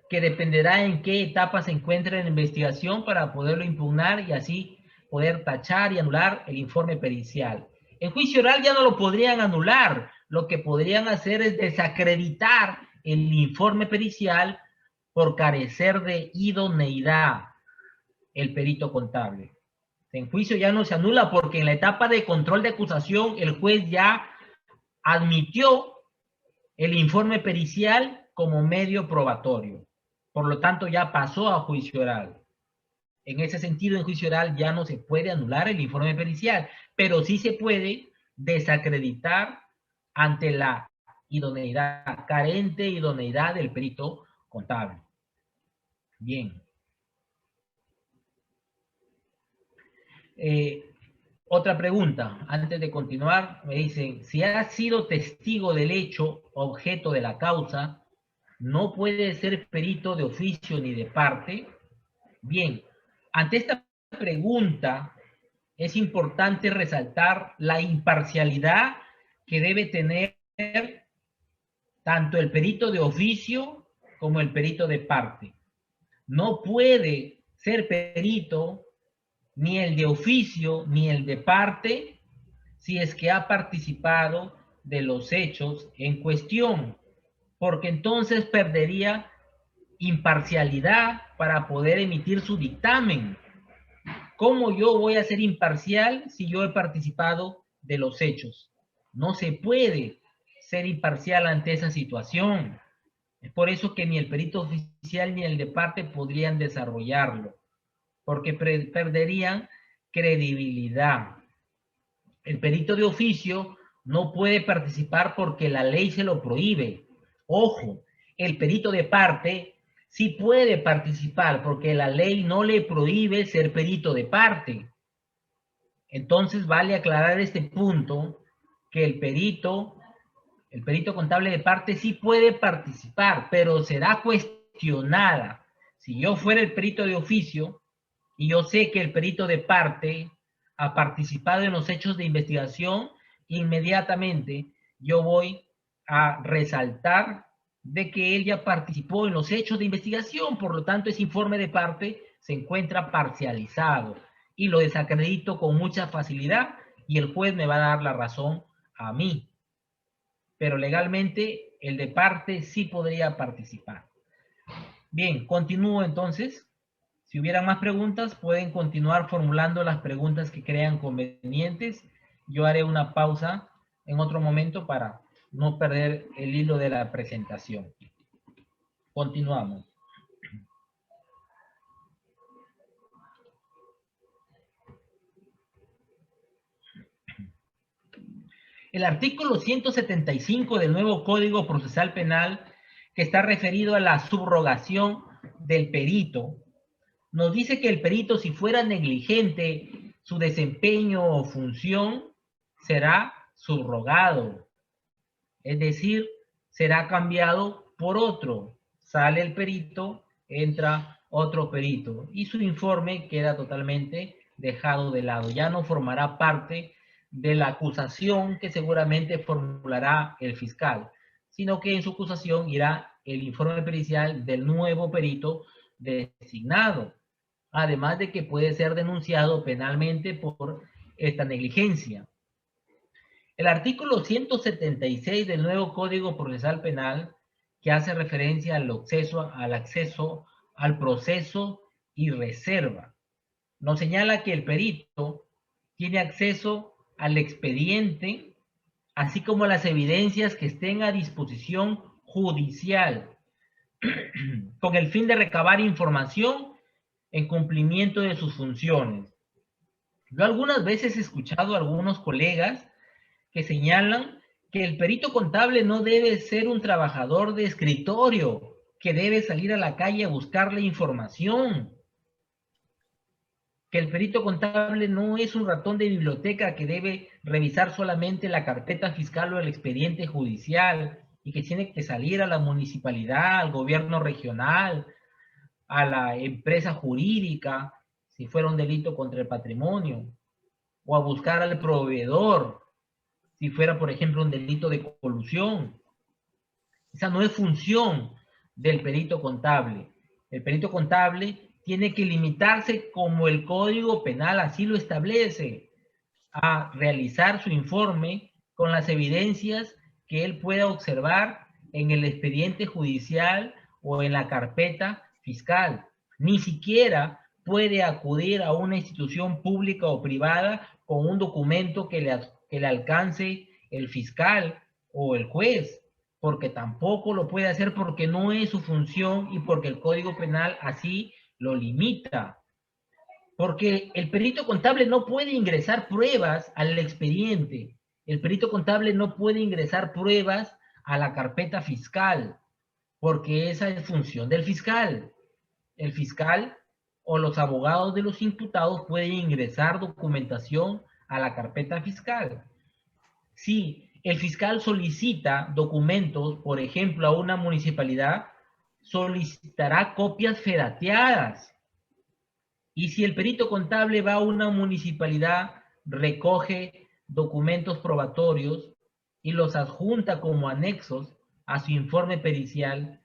que dependerá en qué etapa se encuentre la investigación para poderlo impugnar y así poder tachar y anular el informe pericial. En juicio oral ya no lo podrían anular. Lo que podrían hacer es desacreditar el informe pericial por carecer de idoneidad el perito contable. En juicio ya no se anula porque en la etapa de control de acusación el juez ya admitió el informe pericial como medio probatorio. Por lo tanto, ya pasó a juicio oral. En ese sentido, en juicio oral ya no se puede anular el informe pericial, pero sí se puede desacreditar ante la idoneidad, carente idoneidad del perito contable. Bien. Otra pregunta, antes de continuar, me dicen, si ha sido testigo del hecho objeto de la causa, ¿no puede ser perito de oficio ni de parte? Bien, ante esta pregunta es importante resaltar la imparcialidad que debe tener tanto el perito de oficio como el perito de parte. No puede ser perito ni el de oficio ni el de parte si es que ha participado de los hechos en cuestión, porque entonces perdería imparcialidad para poder emitir su dictamen. ¿Cómo yo voy a ser imparcial si yo he participado de los hechos? No se puede ser imparcial ante esa situación. Es por eso que ni el perito oficial ni el de parte podrían desarrollarlo, porque perderían credibilidad. El perito de oficio no puede participar porque la ley se lo prohíbe. Ojo, el perito de parte sí puede participar porque la ley no le prohíbe ser perito de parte. Entonces vale aclarar este punto, que el perito contable de parte sí puede participar, pero será cuestionada. Si yo fuera el perito de oficio y yo sé que el perito de parte ha participado en los hechos de investigación, inmediatamente yo voy a resaltar de que él ya participó en los hechos de investigación, por lo tanto ese informe de parte se encuentra parcializado y lo desacredito con mucha facilidad y el juez me va a dar la razón a mí. Pero legalmente el de parte sí podría participar. Bien, continúo entonces. Si hubieran más preguntas, pueden continuar formulando las preguntas que crean convenientes. Yo haré una pausa en otro momento para no perder el hilo de la presentación. Continuamos. El artículo 175 del nuevo Código Procesal Penal, que está referido a la subrogación del perito, nos dice que el perito, si fuera negligente su desempeño o función, será subrogado. Es decir, será cambiado por otro. Sale el perito, entra otro perito y su informe queda totalmente dejado de lado. Ya no formará parte de la acusación que seguramente formulará el fiscal, sino que en su acusación irá el informe pericial del nuevo perito designado. Además de que puede ser denunciado penalmente por esta negligencia. El artículo 176 del nuevo Código Procesal Penal, que hace referencia al acceso al proceso y reserva, nos señala que el perito tiene acceso al expediente, así como las evidencias que estén a disposición judicial, con el fin de recabar información en cumplimiento de sus funciones. Yo algunas veces he escuchado a algunos colegas que señalan que el perito contable no debe ser un trabajador de escritorio, que debe salir a la calle a buscarle información, que el perito contable no es un ratón de biblioteca que debe revisar solamente la carpeta fiscal o el expediente judicial y que tiene que salir a la municipalidad, al gobierno regional, a la empresa jurídica, si fuera un delito contra el patrimonio, o a buscar al proveedor, si fuera, por ejemplo, un delito de colusión. Esa no es función del perito contable. El perito contable tiene que limitarse, como el Código Penal así lo establece, a realizar su informe con las evidencias que él pueda observar en el expediente judicial o en la carpeta fiscal. Ni siquiera puede acudir a una institución pública o privada con un documento que le alcance el fiscal o el juez, porque tampoco lo puede hacer porque no es su función y porque el Código Penal así lo limita. Porque el perito contable no puede ingresar pruebas al expediente. El perito contable no puede ingresar pruebas a la carpeta fiscal, porque esa es función del fiscal. El fiscal o los abogados de los imputados pueden ingresar documentación a la carpeta fiscal. Si el fiscal solicita documentos, por ejemplo, a una municipalidad, solicitará copias fedateadas. Y si el perito contable va a una municipalidad, recoge documentos probatorios y los adjunta como anexos a su informe pericial,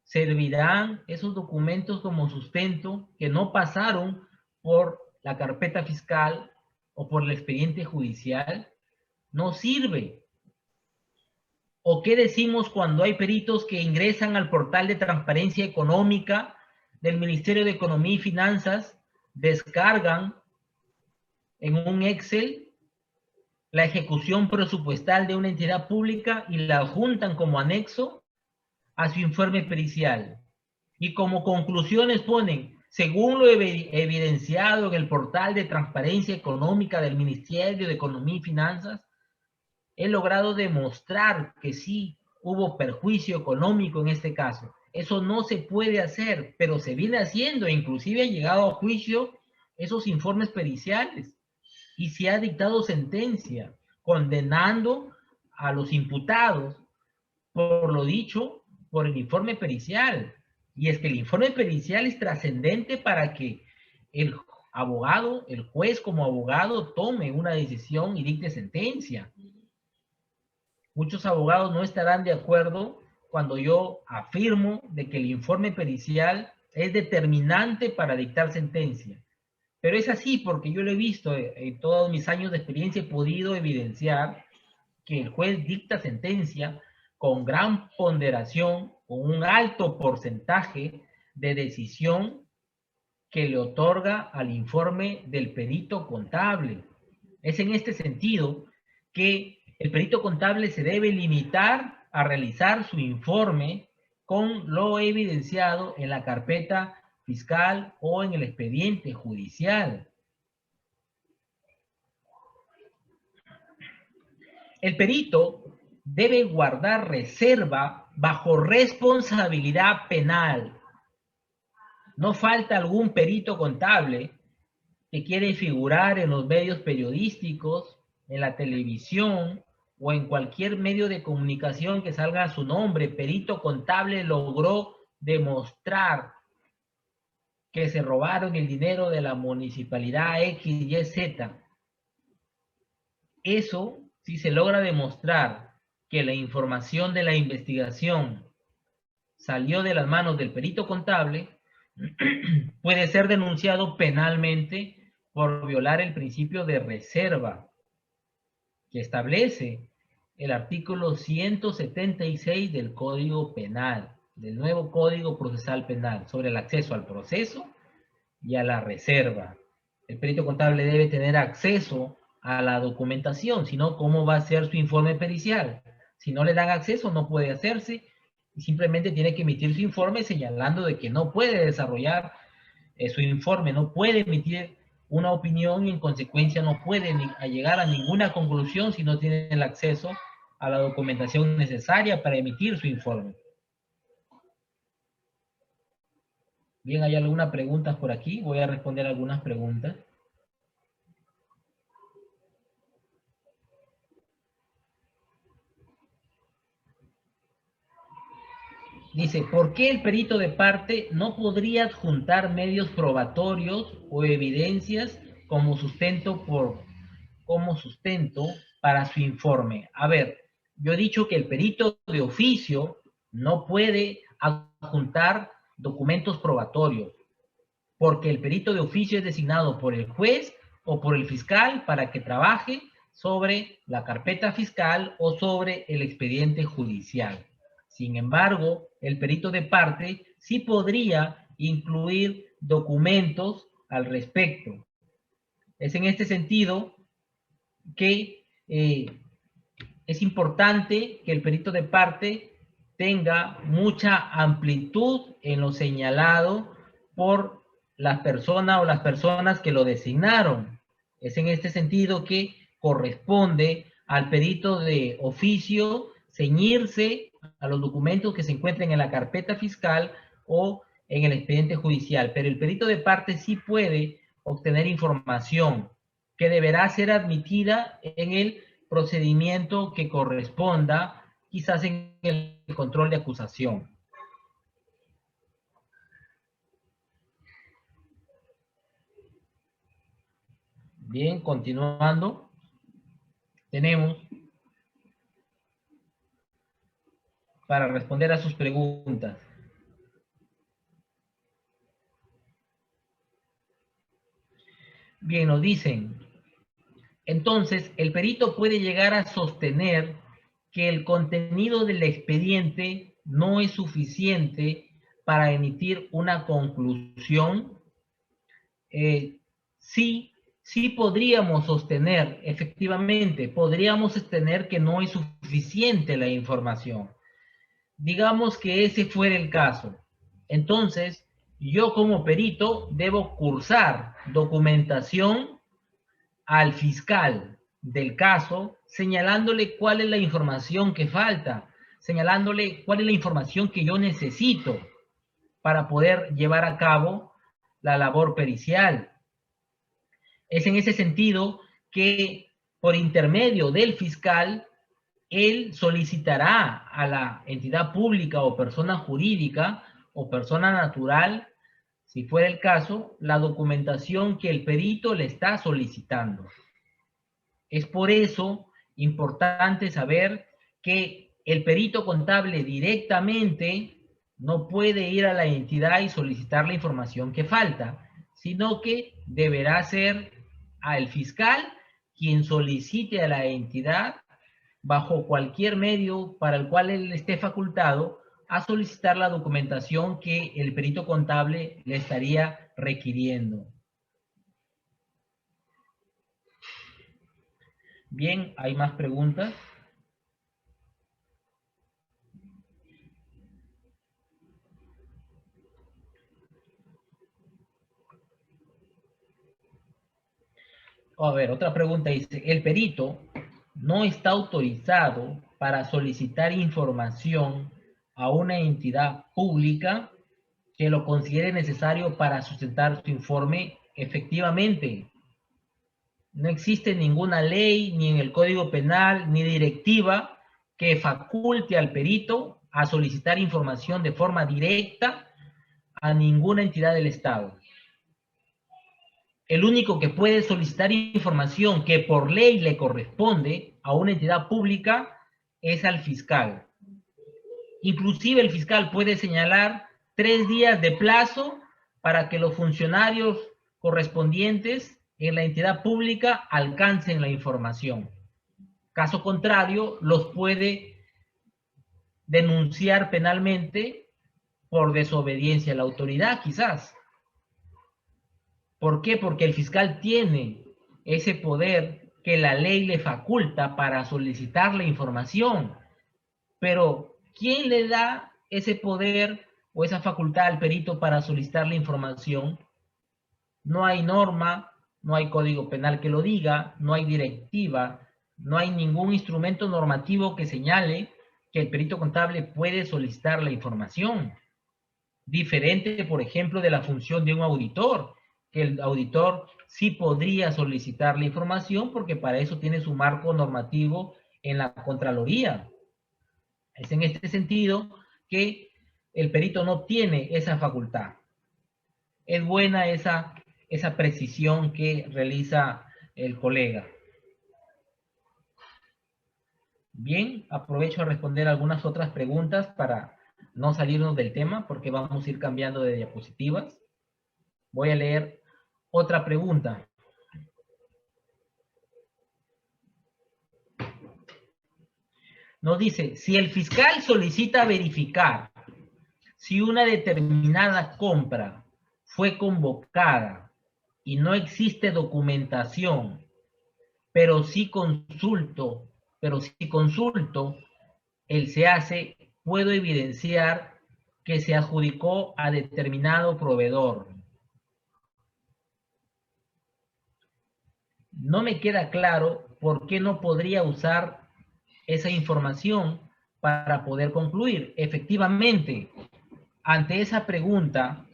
servirán esos documentos como sustento que no pasaron por la carpeta fiscal o por el expediente judicial. No sirve. ¿O qué decimos cuando hay peritos que ingresan al portal de transparencia económica del Ministerio de Economía y Finanzas, descargan en un Excel la ejecución presupuestal de una entidad pública y la adjuntan como anexo a su informe pericial? Y como conclusiones ponen, según lo evidenciado en el portal de transparencia económica del Ministerio de Economía y Finanzas, he logrado demostrar que sí hubo perjuicio económico en este caso. Eso no se puede hacer, pero se viene haciendo, inclusive han llegado a juicio esos informes periciales y se ha dictado sentencia condenando a los imputados por lo dicho por el informe pericial. Y es que el informe pericial es trascendente para que el abogado, el juez como abogado, tome una decisión y dicte sentencia. Muchos abogados no estarán de acuerdo cuando yo afirmo de que el informe pericial es determinante para dictar sentencia. Pero es así porque yo lo he visto en todos mis años de experiencia, he podido evidenciar que el juez dicta sentencia con gran ponderación, con un alto porcentaje de decisión que le otorga al informe del perito contable. Es en este sentido que el perito contable se debe limitar a realizar su informe con lo evidenciado en la carpeta fiscal o en el expediente judicial. El perito debe guardar reserva bajo responsabilidad penal. No falta algún perito contable que quiere figurar en los medios periodísticos, en la televisión o en cualquier medio de comunicación que salga a su nombre. Perito contable logró demostrar que se robaron el dinero de la municipalidad X, Y, Z. Eso, si se logra demostrar que la información de la investigación salió de las manos del perito contable, puede ser denunciado penalmente por violar el principio de reserva que establece el artículo 176 del Código Penal, del nuevo Código Procesal Penal, sobre el acceso al proceso y a la reserva. El perito contable debe tener acceso a la documentación, si no, ¿cómo va a ser su informe pericial? Si no le dan acceso, no puede hacerse y simplemente tiene que emitir su informe señalando de que no puede desarrollar su informe, no puede emitir una opinión y en consecuencia no puede llegar a ninguna conclusión si no tiene el acceso a la documentación necesaria para emitir su informe. Bien, ¿hay algunas preguntas por aquí? Voy a responder algunas preguntas. Dice, ¿por qué el perito de parte no podría adjuntar medios probatorios o evidencias como sustento para su informe? A ver, yo he dicho que el perito de oficio no puede adjuntar documentos probatorios, porque el perito de oficio es designado por el juez o por el fiscal para que trabaje sobre la carpeta fiscal o sobre el expediente judicial. Sin embargo, el perito de parte sí podría incluir documentos al respecto. Es en este sentido que es importante que el perito de parte tenga mucha amplitud en lo señalado por la persona o las personas que lo designaron. Es en este sentido que corresponde al perito de oficio ceñirse a los documentos que se encuentren en la carpeta fiscal o en el expediente judicial, pero el perito de parte sí puede obtener información que deberá ser admitida en el procedimiento que corresponda, quizás en el control de acusación. Bien, continuando, tenemos para responder a sus preguntas. Bien, nos dicen, entonces, el perito puede llegar a sostener que el contenido del expediente no es suficiente para emitir una conclusión. Sí podríamos sostener, efectivamente, podríamos sostener que no es suficiente la información. Digamos que ese fuera el caso. Entonces, yo como perito debo cursar documentación al fiscal del caso, señalándole cuál es la información que falta. señalándole cuál es la información que yo necesito para poder llevar a cabo la labor pericial. Es en ese sentido que por intermedio del fiscal, él solicitará a la entidad pública o persona jurídica o persona natural, si fuera el caso, la documentación que el perito le está solicitando. Es por eso importante saber que el perito contable directamente no puede ir a la entidad y solicitar la información que falta, sino que deberá ser al fiscal quien solicite a la entidad, bajo cualquier medio para el cual él esté facultado, a solicitar la documentación que el perito contable le estaría requiriendo. Bien, ¿hay más preguntas? A ver, otra pregunta dice, el perito no está autorizado para solicitar información a una entidad pública que lo considere necesario para sustentar su informe. Efectivamente, no existe ninguna ley, ni en el Código Penal, ni directiva que faculte al perito a solicitar información de forma directa a ninguna entidad del Estado. El único que puede solicitar información que por ley le corresponde a una entidad pública es al fiscal. Inclusive el fiscal puede señalar 3 días de plazo para que los funcionarios correspondientes en la entidad pública alcancen la información. Caso contrario, los puede denunciar penalmente por desobediencia a la autoridad, quizás. ¿Por qué? Porque el fiscal tiene ese poder que la ley le faculta para solicitar la información. Pero, ¿quién le da ese poder o esa facultad al perito para solicitar la información? No hay norma, no hay código penal que lo diga, no hay directiva, no hay ningún instrumento normativo que señale que el perito contable puede solicitar la información. Diferente, por ejemplo, de la función de un auditor, que el auditor sí podría solicitar la información porque para eso tiene su marco normativo en la Contraloría. Es en este sentido que el perito no tiene esa facultad. Es buena esa precisión que realiza el colega. Bien, aprovecho a responder algunas otras preguntas para no salirnos del tema porque vamos a ir cambiando de diapositivas. Voy a leer otra pregunta. Nos dice, si el fiscal solicita verificar si una determinada compra fue convocada y no existe documentación, pero si consulto el SEACE, puedo evidenciar que se adjudicó a determinado proveedor. No me queda claro por qué no podría usar esa información para poder concluir. Efectivamente, ante esa pregunta,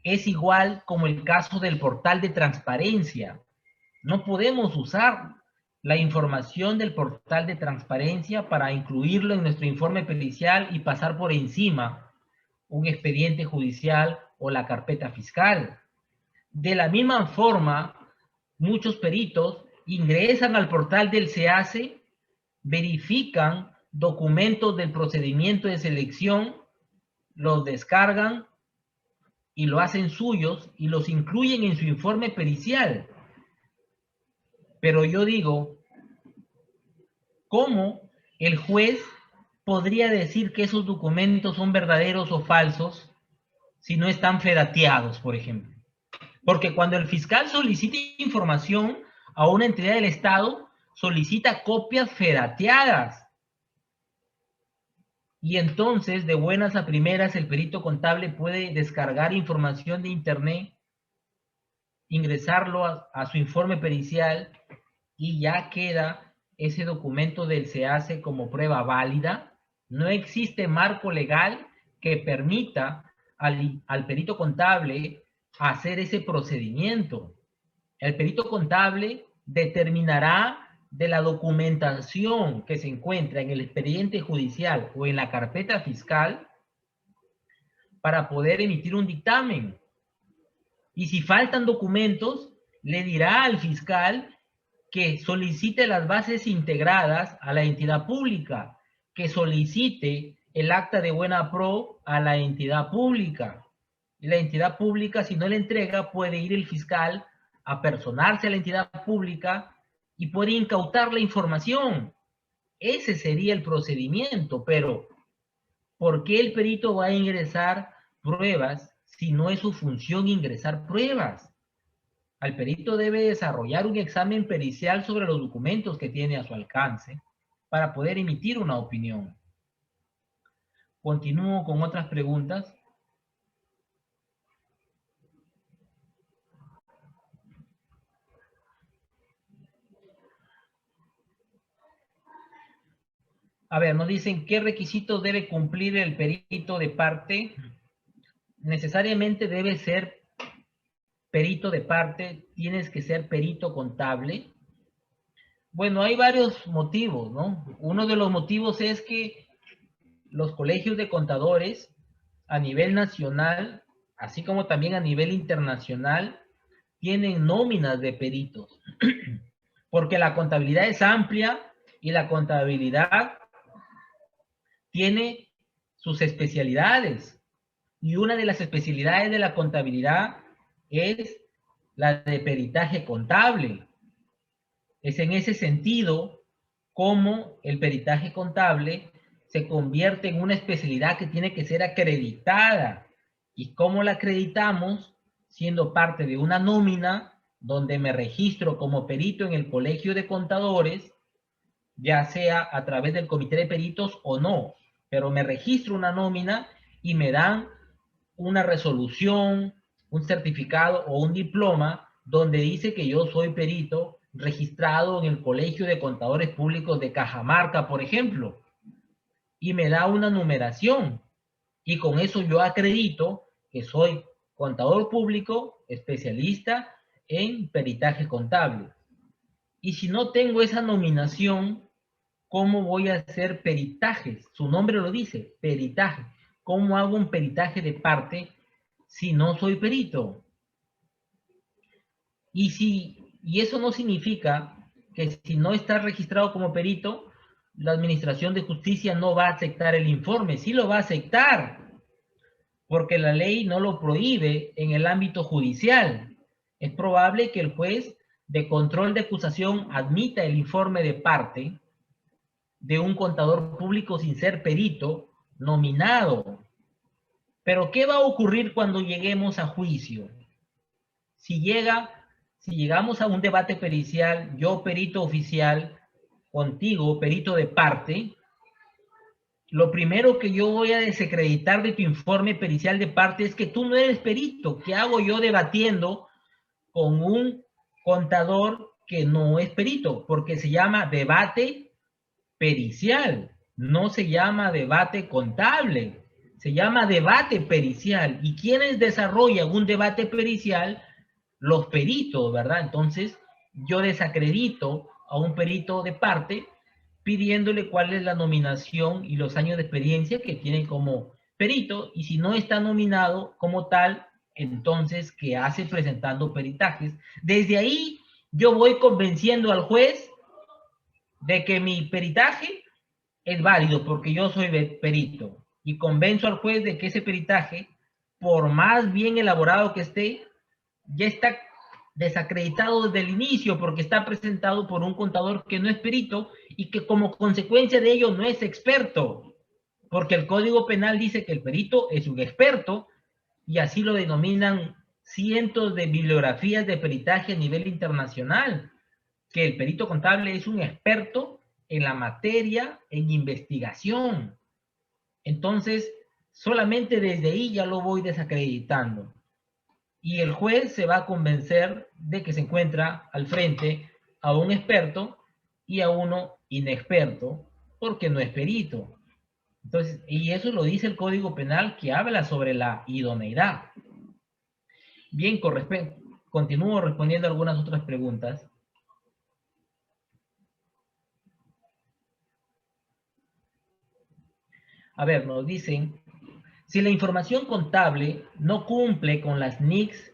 es igual como el caso del portal de transparencia. No podemos usar la información del portal de transparencia para incluirlo en nuestro informe pericial y pasar por encima un expediente judicial o la carpeta fiscal. De la misma forma, muchos peritos ingresan al portal del SEACE, verifican documentos del procedimiento de selección, los descargan y lo hacen suyos y los incluyen en su informe pericial. Pero yo digo, ¿cómo el juez podría decir que esos documentos son verdaderos o falsos si no están fedateados, por ejemplo? Porque cuando el fiscal solicita información a una entidad del Estado, solicita copias fedateadas. Y entonces, de buenas a primeras, el perito contable puede descargar información de internet, ingresarlo a su informe pericial y ya queda ese documento del SEACE como prueba válida No existe marco legal que permita al perito contable hacer ese procedimiento. El perito contable determinará de la documentación que se encuentra en el expediente judicial o en la carpeta fiscal para poder emitir un dictamen. Y si faltan documentos, le dirá al fiscal que solicite las bases integradas a la entidad pública, que solicite el acta de buena pro a la entidad pública. Y la entidad pública, si no le entrega, puede ir el fiscal a personarse a la entidad pública y puede incautar la información. Ese sería el procedimiento, pero ¿por qué el perito va a ingresar pruebas si no es su función ingresar pruebas? Al perito debe desarrollar un examen pericial sobre los documentos que tiene a su alcance para poder emitir una opinión. Continúo con otras preguntas. A ver, nos dicen qué requisitos debe cumplir el perito de parte. Necesariamente debe ser perito de parte, tienes que ser perito contable. Bueno, hay varios motivos, ¿no? Uno de los motivos es que los colegios de contadores a nivel nacional, así como también a nivel internacional, tienen nóminas de peritos, porque la contabilidad es amplia y la contabilidad tiene sus especialidades. Y una de las especialidades de la contabilidad es la de peritaje contable. Es en ese sentido como el peritaje contable se convierte en una especialidad que tiene que ser acreditada. ¿Y cómo la acreditamos? Siendo parte de una nómina donde me registro como perito en el colegio de contadores, ya sea a través del comité de peritos o no, pero me registro una nómina y me dan una resolución, un certificado o un diploma donde dice que yo soy perito registrado en el Colegio de Contadores Públicos de Cajamarca, por ejemplo, y me da una numeración. Y con eso yo acredito que soy contador público, especialista en peritaje contable. Y si no tengo esa nominación, ¿cómo voy a hacer peritajes? Su nombre lo dice, peritaje. ¿Cómo hago un peritaje de parte si no soy perito? Y eso no significa que si no estás registrado como perito, la Administración de Justicia no va a aceptar el informe. Sí lo va a aceptar, porque la ley no lo prohíbe en el ámbito judicial. Es probable que el juez de control de acusación admita el informe de parte de un contador público sin ser perito nominado. Pero ¿qué va a ocurrir cuando lleguemos a juicio? Si llegamos a un debate pericial, yo perito oficial, contigo perito de parte, lo primero que yo voy a desacreditar de tu informe pericial de parte es que tú no eres perito. ¿Qué hago yo debatiendo con un contador que no es perito? Porque se llama debate pericial, no se llama debate contable, se llama debate pericial. ¿Y quiénes desarrollan un debate pericial? Los peritos, ¿verdad? Entonces, yo desacredito a un perito de parte pidiéndole cuál es la nominación y los años de experiencia que tiene como perito, y si no está nominado como tal, entonces, ¿qué hace presentando peritajes? Desde ahí, yo voy convenciendo al juez de que mi peritaje es válido porque yo soy perito, y convenzo al juez de que ese peritaje, por más bien elaborado que esté, ya está desacreditado desde el inicio porque está presentado por un contador que no es perito y que como consecuencia de ello no es experto, porque el Código Penal dice que el perito es un experto y así lo denominan cientos de bibliografías de peritaje a nivel internacional, que el perito contable es un experto en la materia, en investigación. Entonces, solamente desde ahí ya lo voy desacreditando. Y el juez se va a convencer de que se encuentra al frente a un experto y a uno inexperto, porque no es perito. Entonces, y eso lo dice el Código Penal, que habla sobre la idoneidad. Bien, continúo respondiendo algunas otras preguntas. A ver, nos dicen, si la información contable no cumple con las NICs,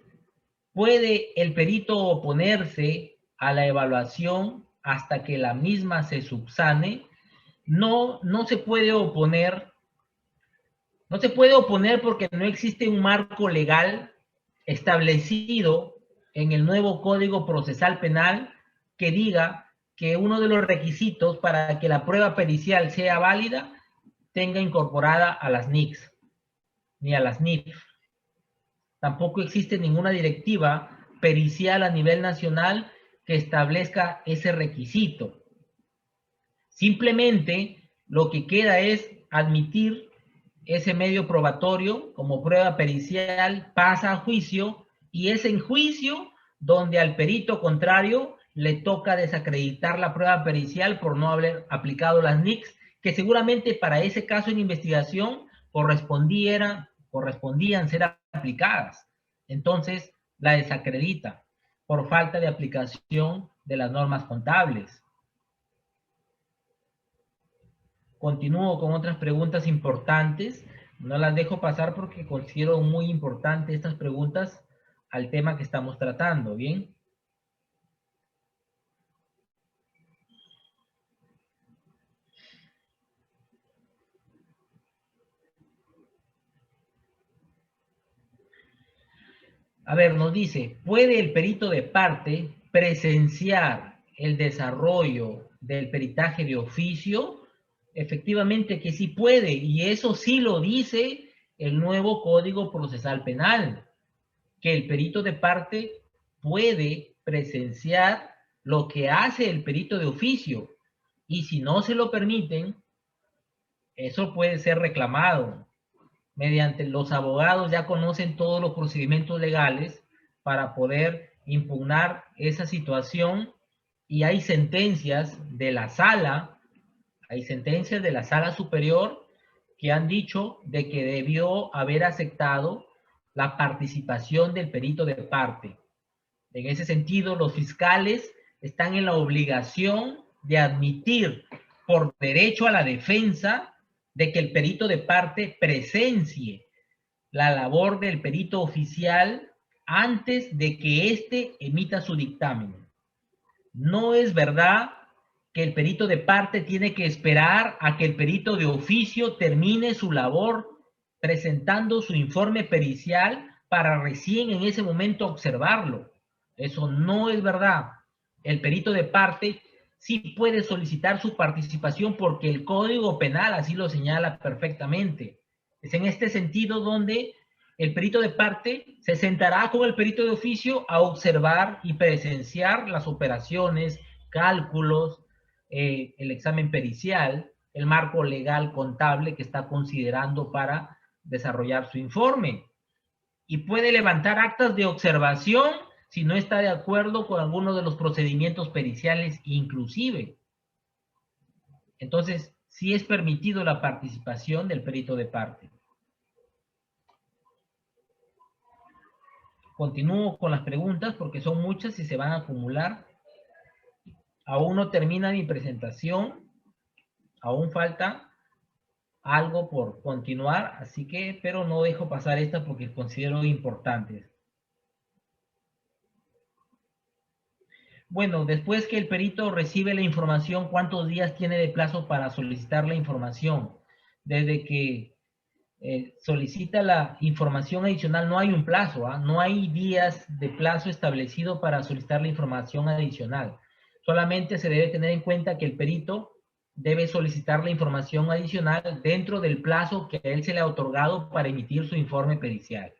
¿puede el perito oponerse a la evaluación hasta que la misma se subsane? No, no se puede oponer. No se puede oponer porque no existe un marco legal establecido en el nuevo Código Procesal Penal que diga que uno de los requisitos para que la prueba pericial sea válida tenga incorporada a las NICs ni a las NIF. Tampoco existe ninguna directiva pericial a nivel nacional que establezca ese requisito. Simplemente lo que queda es admitir ese medio probatorio como prueba pericial, pasa a juicio, y es en juicio donde al perito contrario le toca desacreditar la prueba pericial por no haber aplicado las NICs, que seguramente para ese caso en investigación correspondían ser aplicadas. Entonces la desacredita por falta de aplicación de las normas contables. Continúo con otras preguntas importantes. No las dejo pasar porque considero muy importante estas preguntas al tema que estamos tratando, ¿bien? A ver, nos dice, ¿puede el perito de parte presenciar el desarrollo del peritaje de oficio? Efectivamente que sí puede, y eso sí lo dice el nuevo Código Procesal Penal, que el perito de parte puede presenciar lo que hace el perito de oficio, y si no se lo permiten, eso puede ser reclamado. Mediante los abogados ya conocen todos los procedimientos legales para poder impugnar esa situación, y hay sentencias de la sala, superior que han dicho de que debió haber aceptado la participación del perito de parte. En ese sentido, los fiscales están en la obligación de admitir por derecho a la defensa de que el perito de parte presencie la labor del perito oficial antes de que éste emita su dictamen. No es verdad que el perito de parte tiene que esperar a que el perito de oficio termine su labor presentando su informe pericial para recién en ese momento observarlo. Eso no es verdad. El perito de parte sí puede solicitar su participación porque el Código Penal así lo señala perfectamente. Es en este sentido donde el perito de parte se sentará con el perito de oficio a observar y presenciar las operaciones, cálculos, el examen pericial, el marco legal contable que está considerando para desarrollar su informe. Y puede levantar actas de observación si no está de acuerdo con alguno de los procedimientos periciales inclusive. Entonces, sí es permitido la participación del perito de parte. Continúo con las preguntas porque son muchas y se van a acumular. Aún no termina mi presentación. Aún falta algo por continuar, así que, pero no dejo pasar esta porque considero importantes. Bueno, después que el perito recibe la información, ¿cuántos días tiene de plazo para solicitar la información? Desde que solicita la información adicional, no hay un plazo, no hay días de plazo establecido para solicitar la información adicional. Solamente se debe tener en cuenta que el perito debe solicitar la información adicional dentro del plazo que a él se le ha otorgado para emitir su informe pericial.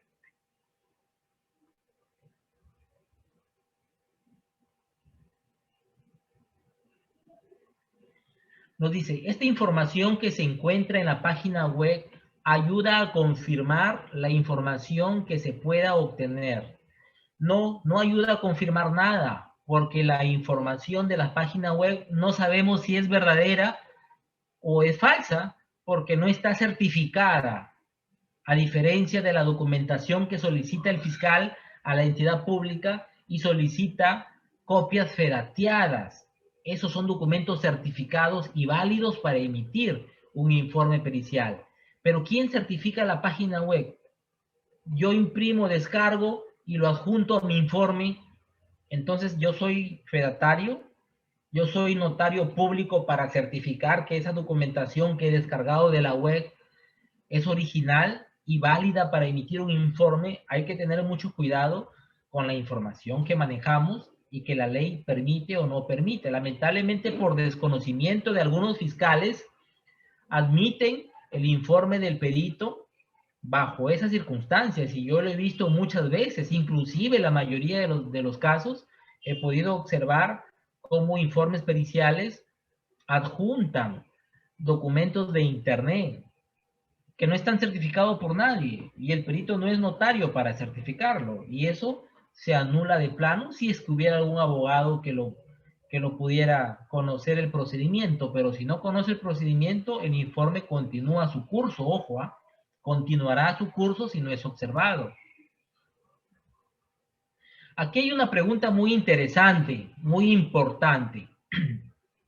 Nos dice, esta información que se encuentra en la página web ayuda a confirmar la información que se pueda obtener. No, no ayuda a confirmar nada, porque la información de la página web no sabemos si es verdadera o es falsa, porque no está certificada, a diferencia de la documentación que solicita el fiscal a la entidad pública y solicita copias ferateadas. Esos son documentos certificados y válidos para emitir un informe pericial. Pero ¿quién certifica la página web? Yo imprimo, descargo y lo adjunto a mi informe. Entonces yo soy fedatario, yo soy notario público para certificar que esa documentación que he descargado de la web es original y válida para emitir un informe. Hay que tener mucho cuidado con la información que manejamos y que la ley permite o no permite. Lamentablemente, por desconocimiento de algunos fiscales, admiten el informe del perito bajo esas circunstancias, y yo lo he visto muchas veces, inclusive la mayoría de los casos, he podido observar cómo informes periciales adjuntan documentos de internet que no están certificados por nadie, y el perito no es notario para certificarlo, y eso se anula de plano si es que hubiera algún abogado que lo pudiera conocer el procedimiento. Pero si no conoce el procedimiento, el informe continúa su curso, ojo, continuará su curso si no es observado. Aquí hay una pregunta muy interesante, muy importante,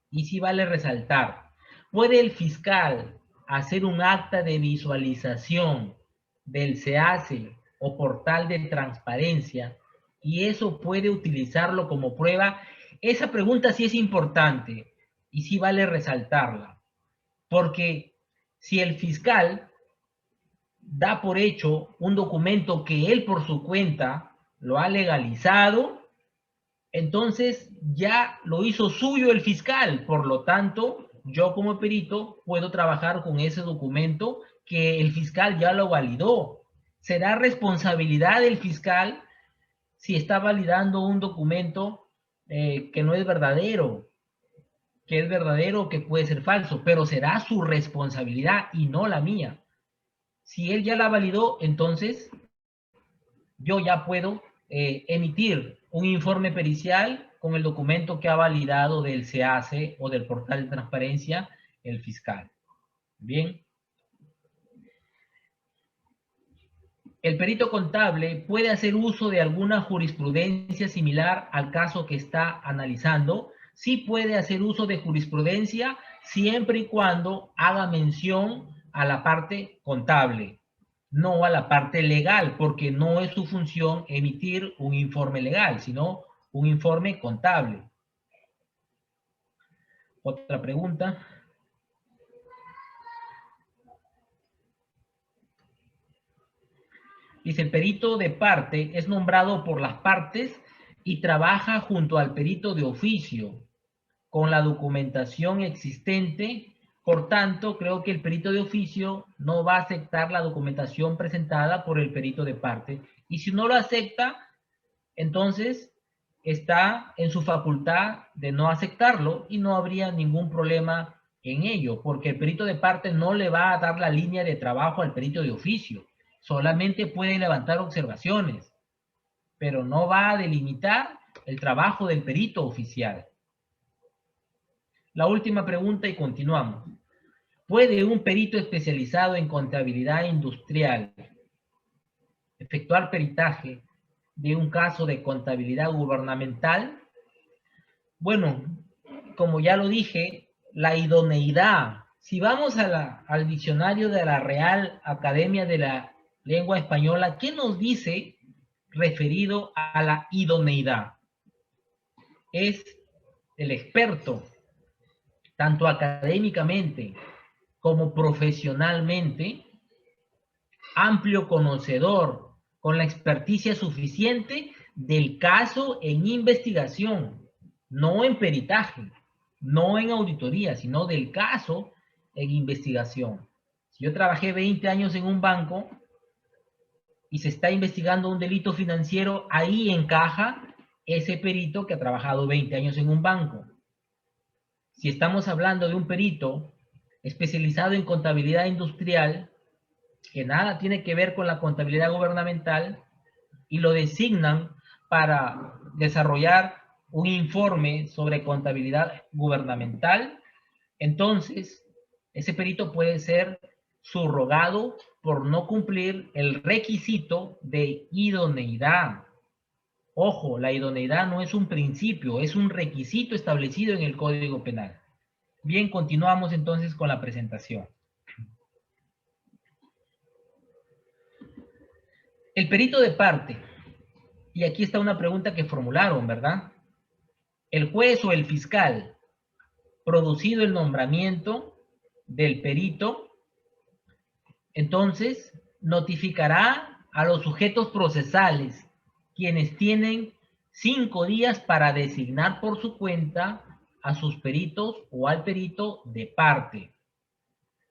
y sí vale resaltar. ¿Puede el fiscal hacer un acta de visualización del SEACE o portal de transparencia y eso puede utilizarlo como prueba? Esa pregunta sí es importante y sí vale resaltarla, porque si el fiscal da por hecho un documento que él por su cuenta lo ha legalizado, entonces ya lo hizo suyo el fiscal. Por lo tanto, yo como perito puedo trabajar con ese documento que el fiscal ya lo validó. Será responsabilidad del fiscal si está validando un documento que no es verdadero, que es verdadero o que puede ser falso, pero será su responsabilidad y no la mía. Si él ya la validó, entonces yo ya puedo emitir un informe pericial con el documento que ha validado del SEACE o del portal de transparencia el fiscal. Bien. El perito contable puede hacer uso de alguna jurisprudencia similar al caso que está analizando. Sí puede hacer uso de jurisprudencia siempre y cuando haga mención a la parte contable, no a la parte legal, porque no es su función emitir un informe legal, sino un informe contable. Otra pregunta. Dice, el perito de parte es nombrado por las partes y trabaja junto al perito de oficio con la documentación existente. Por tanto, creo que el perito de oficio no va a aceptar la documentación presentada por el perito de parte. Y si no lo acepta, entonces está en su facultad de no aceptarlo y no habría ningún problema en ello, porque el perito de parte no le va a dar la línea de trabajo al perito de oficio. Solamente puede levantar observaciones, pero no va a delimitar el trabajo del perito oficial. La última pregunta y continuamos. ¿Puede un perito especializado en contabilidad industrial efectuar peritaje de un caso de contabilidad gubernamental? Bueno, como ya lo dije, la idoneidad. Si vamos al diccionario de la Real Academia de la Lengua Española, ¿qué nos dice referido a la idoneidad? Es el experto, tanto académicamente como profesionalmente, amplio conocedor, con la experticia suficiente del caso en investigación, no en peritaje, no en auditoría, sino del caso en investigación. Si yo trabajé 20 años en un banco y se está investigando un delito financiero, ahí encaja ese perito que ha trabajado 20 años en un banco. Si estamos hablando de un perito especializado en contabilidad industrial, que nada tiene que ver con la contabilidad gubernamental, y lo designan para desarrollar un informe sobre contabilidad gubernamental, entonces Ese perito puede ser subrogado por no cumplir el requisito de idoneidad. Ojo, la idoneidad no es un principio, es un requisito establecido en el Código Penal. Bien, continuamos entonces con la presentación. El perito de parte. Y aquí está una pregunta que formularon, ¿verdad? El juez o el fiscal, producido el nombramiento del perito, entonces notificará a los sujetos procesales, quienes tienen 5 días para designar por su cuenta a sus peritos o al perito de parte.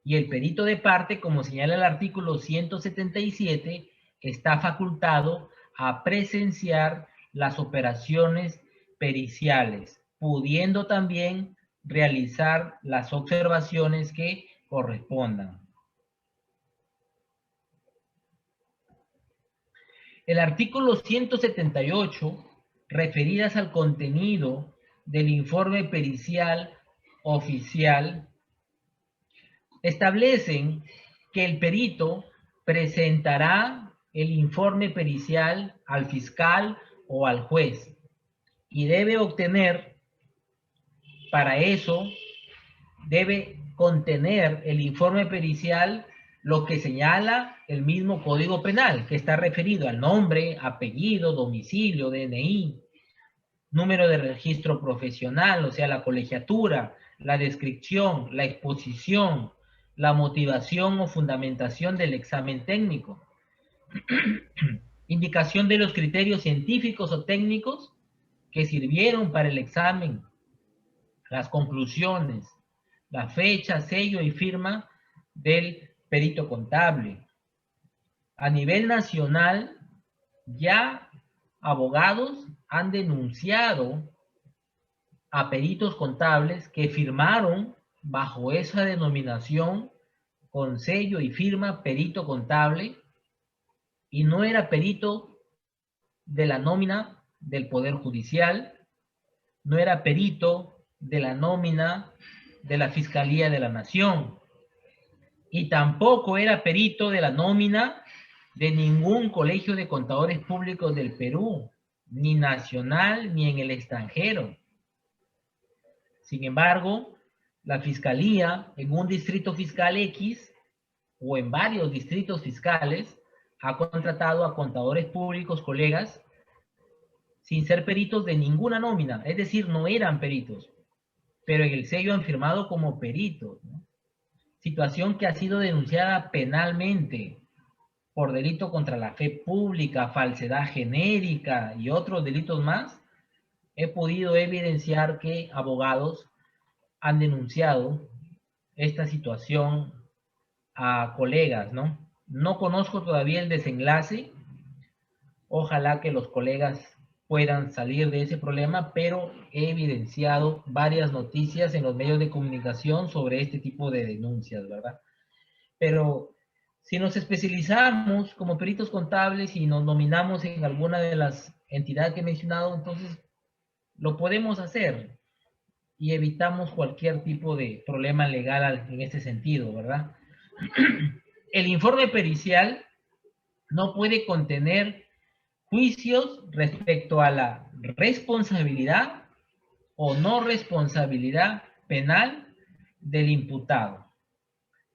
Y el perito de parte, como señala el artículo 177, está facultado a presenciar las operaciones periciales, pudiendo también realizar las observaciones que correspondan. El artículo 178, referidas al contenido del informe pericial oficial, establecen que el perito presentará el informe pericial al fiscal o al juez y debe obtener, para eso, debe contener el informe pericial lo que señala el mismo Código Penal, que está referido al nombre, apellido, domicilio, DNI, número de registro profesional, o sea, la colegiatura, la descripción, la exposición, la motivación o fundamentación del examen técnico, indicación de los criterios científicos o técnicos que sirvieron para el examen, las conclusiones, la fecha, sello y firma del perito contable. A nivel nacional, ya abogados han denunciado a peritos contables que firmaron bajo esa denominación con sello y firma perito contable y no era perito de la nómina del Poder Judicial, no era perito de la nómina de la Fiscalía de la Nación y tampoco era perito de la nómina de ningún colegio de contadores públicos del Perú, ni nacional ni en el extranjero. Sin embargo, la Fiscalía en un distrito fiscal X o en varios distritos fiscales ha contratado a contadores públicos, colegas, sin ser peritos de ninguna nómina, es decir, no eran peritos, pero en el sello han firmado como peritos, ¿no? Situación que ha sido denunciada penalmente por delito contra la fe pública, falsedad genérica y otros delitos más. He podido evidenciar que abogados han denunciado esta situación a colegas, ¿no? No conozco todavía el desenlace. Ojalá que los colegas puedan salir de ese problema, pero he evidenciado varias noticias en los medios de comunicación sobre este tipo de denuncias, ¿verdad? Pero si nos especializamos como peritos contables y nos nominamos en alguna de las entidades que he mencionado, entonces lo podemos hacer y evitamos cualquier tipo de problema legal en este sentido, ¿verdad? El informe pericial no puede contener juicios respecto a la responsabilidad o no responsabilidad penal del imputado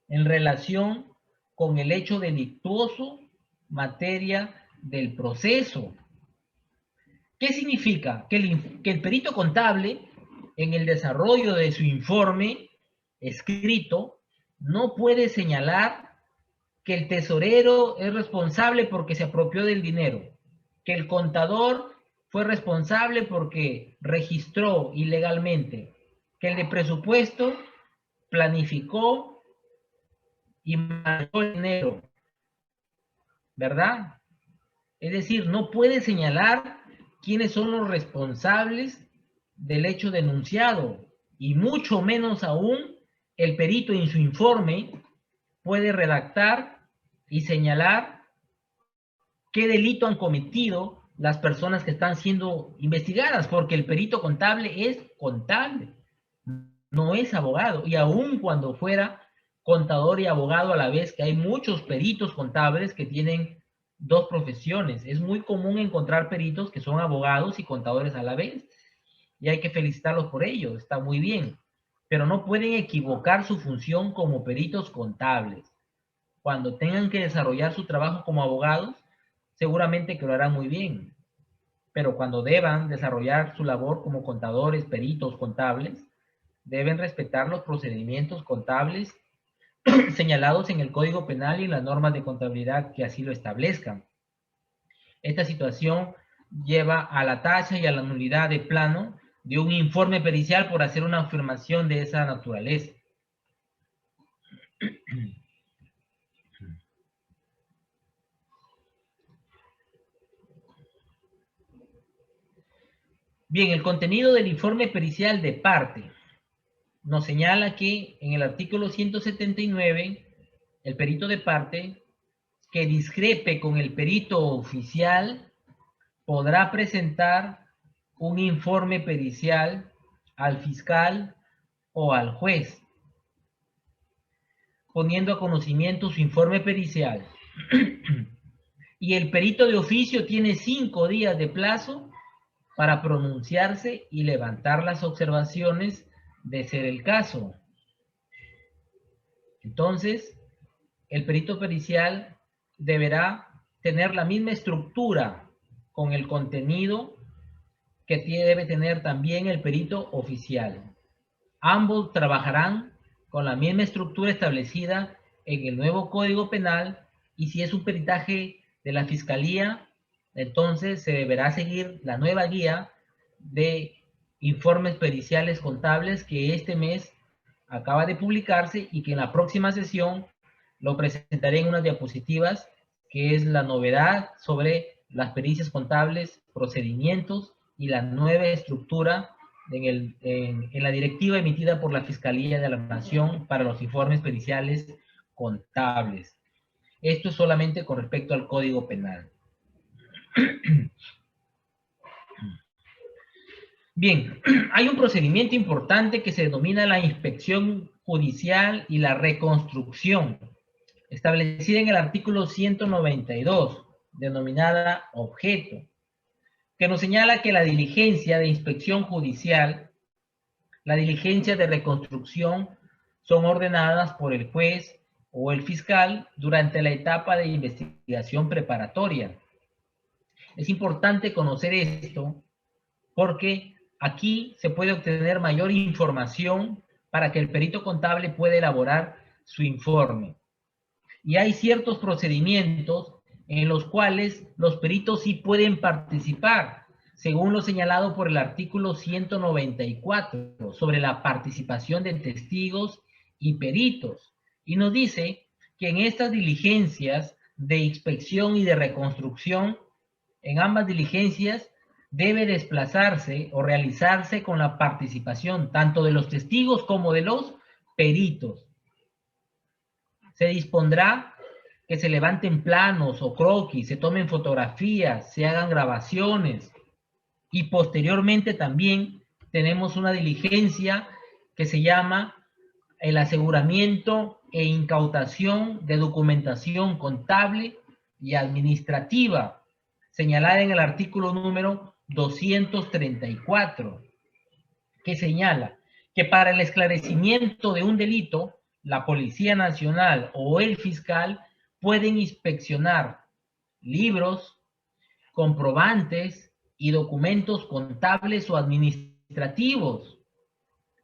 en relación con el hecho delictuoso, materia del proceso. ¿Qué significa? Que el perito contable, en el desarrollo de su informe escrito, no puede señalar que el tesorero es responsable porque se apropió del dinero, que el contador fue responsable porque registró ilegalmente, que el de presupuesto planificó y manejó el dinero, ¿verdad? Es decir, no puede señalar quiénes son los responsables del hecho denunciado, y mucho menos aún el perito en su informe puede redactar y señalar qué delito han cometido las personas que están siendo investigadas, porque el perito contable es contable, no es abogado, y aun cuando fuera contador y abogado a la vez, que hay muchos peritos contables que tienen dos profesiones. Es muy común encontrar peritos que son abogados y contadores a la vez, y hay que felicitarlos por ello, está muy bien, pero no pueden equivocar su función como peritos contables. Cuando tengan que desarrollar su trabajo como abogados, seguramente que lo harán muy bien, pero cuando deban desarrollar su labor como contadores, peritos, contables, deben respetar los procedimientos contables señalados en el Código Penal y en las normas de contabilidad que así lo establezcan. Esta situación lleva a la tacha y a la nulidad de plano de un informe pericial por hacer una afirmación de esa naturaleza. Bien, el contenido del informe pericial de parte nos señala que en el artículo 179, el perito de parte que discrepe con el perito oficial podrá presentar un informe pericial al fiscal o al juez, poniendo a conocimiento su informe pericial. Y el perito de oficio tiene 5 días de plazo para pronunciarse y levantar las observaciones de ser el caso. Entonces, el perito pericial deberá tener la misma estructura con el contenido que debe tener también el perito oficial. Ambos trabajarán con la misma estructura establecida en el nuevo Código Penal, y si es un peritaje de la Fiscalía, entonces se deberá seguir la nueva guía de informes periciales contables que este mes acaba de publicarse y que en la próxima sesión lo presentaré en unas diapositivas, que es la novedad sobre las pericias contables, procedimientos y la nueva estructura en la directiva emitida por la Fiscalía de la Nación para los informes periciales contables. Esto es solamente con respecto al Código Penal. Bien, hay un procedimiento importante que se denomina la inspección judicial y la reconstrucción, establecida en el artículo 192, denominada objeto, que nos señala que la diligencia de inspección judicial, la diligencia de reconstrucción, son ordenadas por el juez o el fiscal durante la etapa de investigación preparatoria. Es importante conocer esto porque aquí se puede obtener mayor información para que el perito contable pueda elaborar su informe. Y hay ciertos procedimientos en los cuales los peritos sí pueden participar, según lo señalado por el artículo 194 sobre la participación de testigos y peritos. Y nos dice que en estas diligencias de inspección y de reconstrucción, en ambas diligencias, debe desplazarse o realizarse con la participación tanto de los testigos como de los peritos. Se dispondrá que se levanten planos o croquis, se tomen fotografías, se hagan grabaciones, y posteriormente también tenemos una diligencia que se llama el aseguramiento e incautación de documentación contable y administrativa, señalada en el artículo número 234, que señala que para el esclarecimiento de un delito, la Policía Nacional o el fiscal pueden inspeccionar libros, comprobantes y documentos contables o administrativos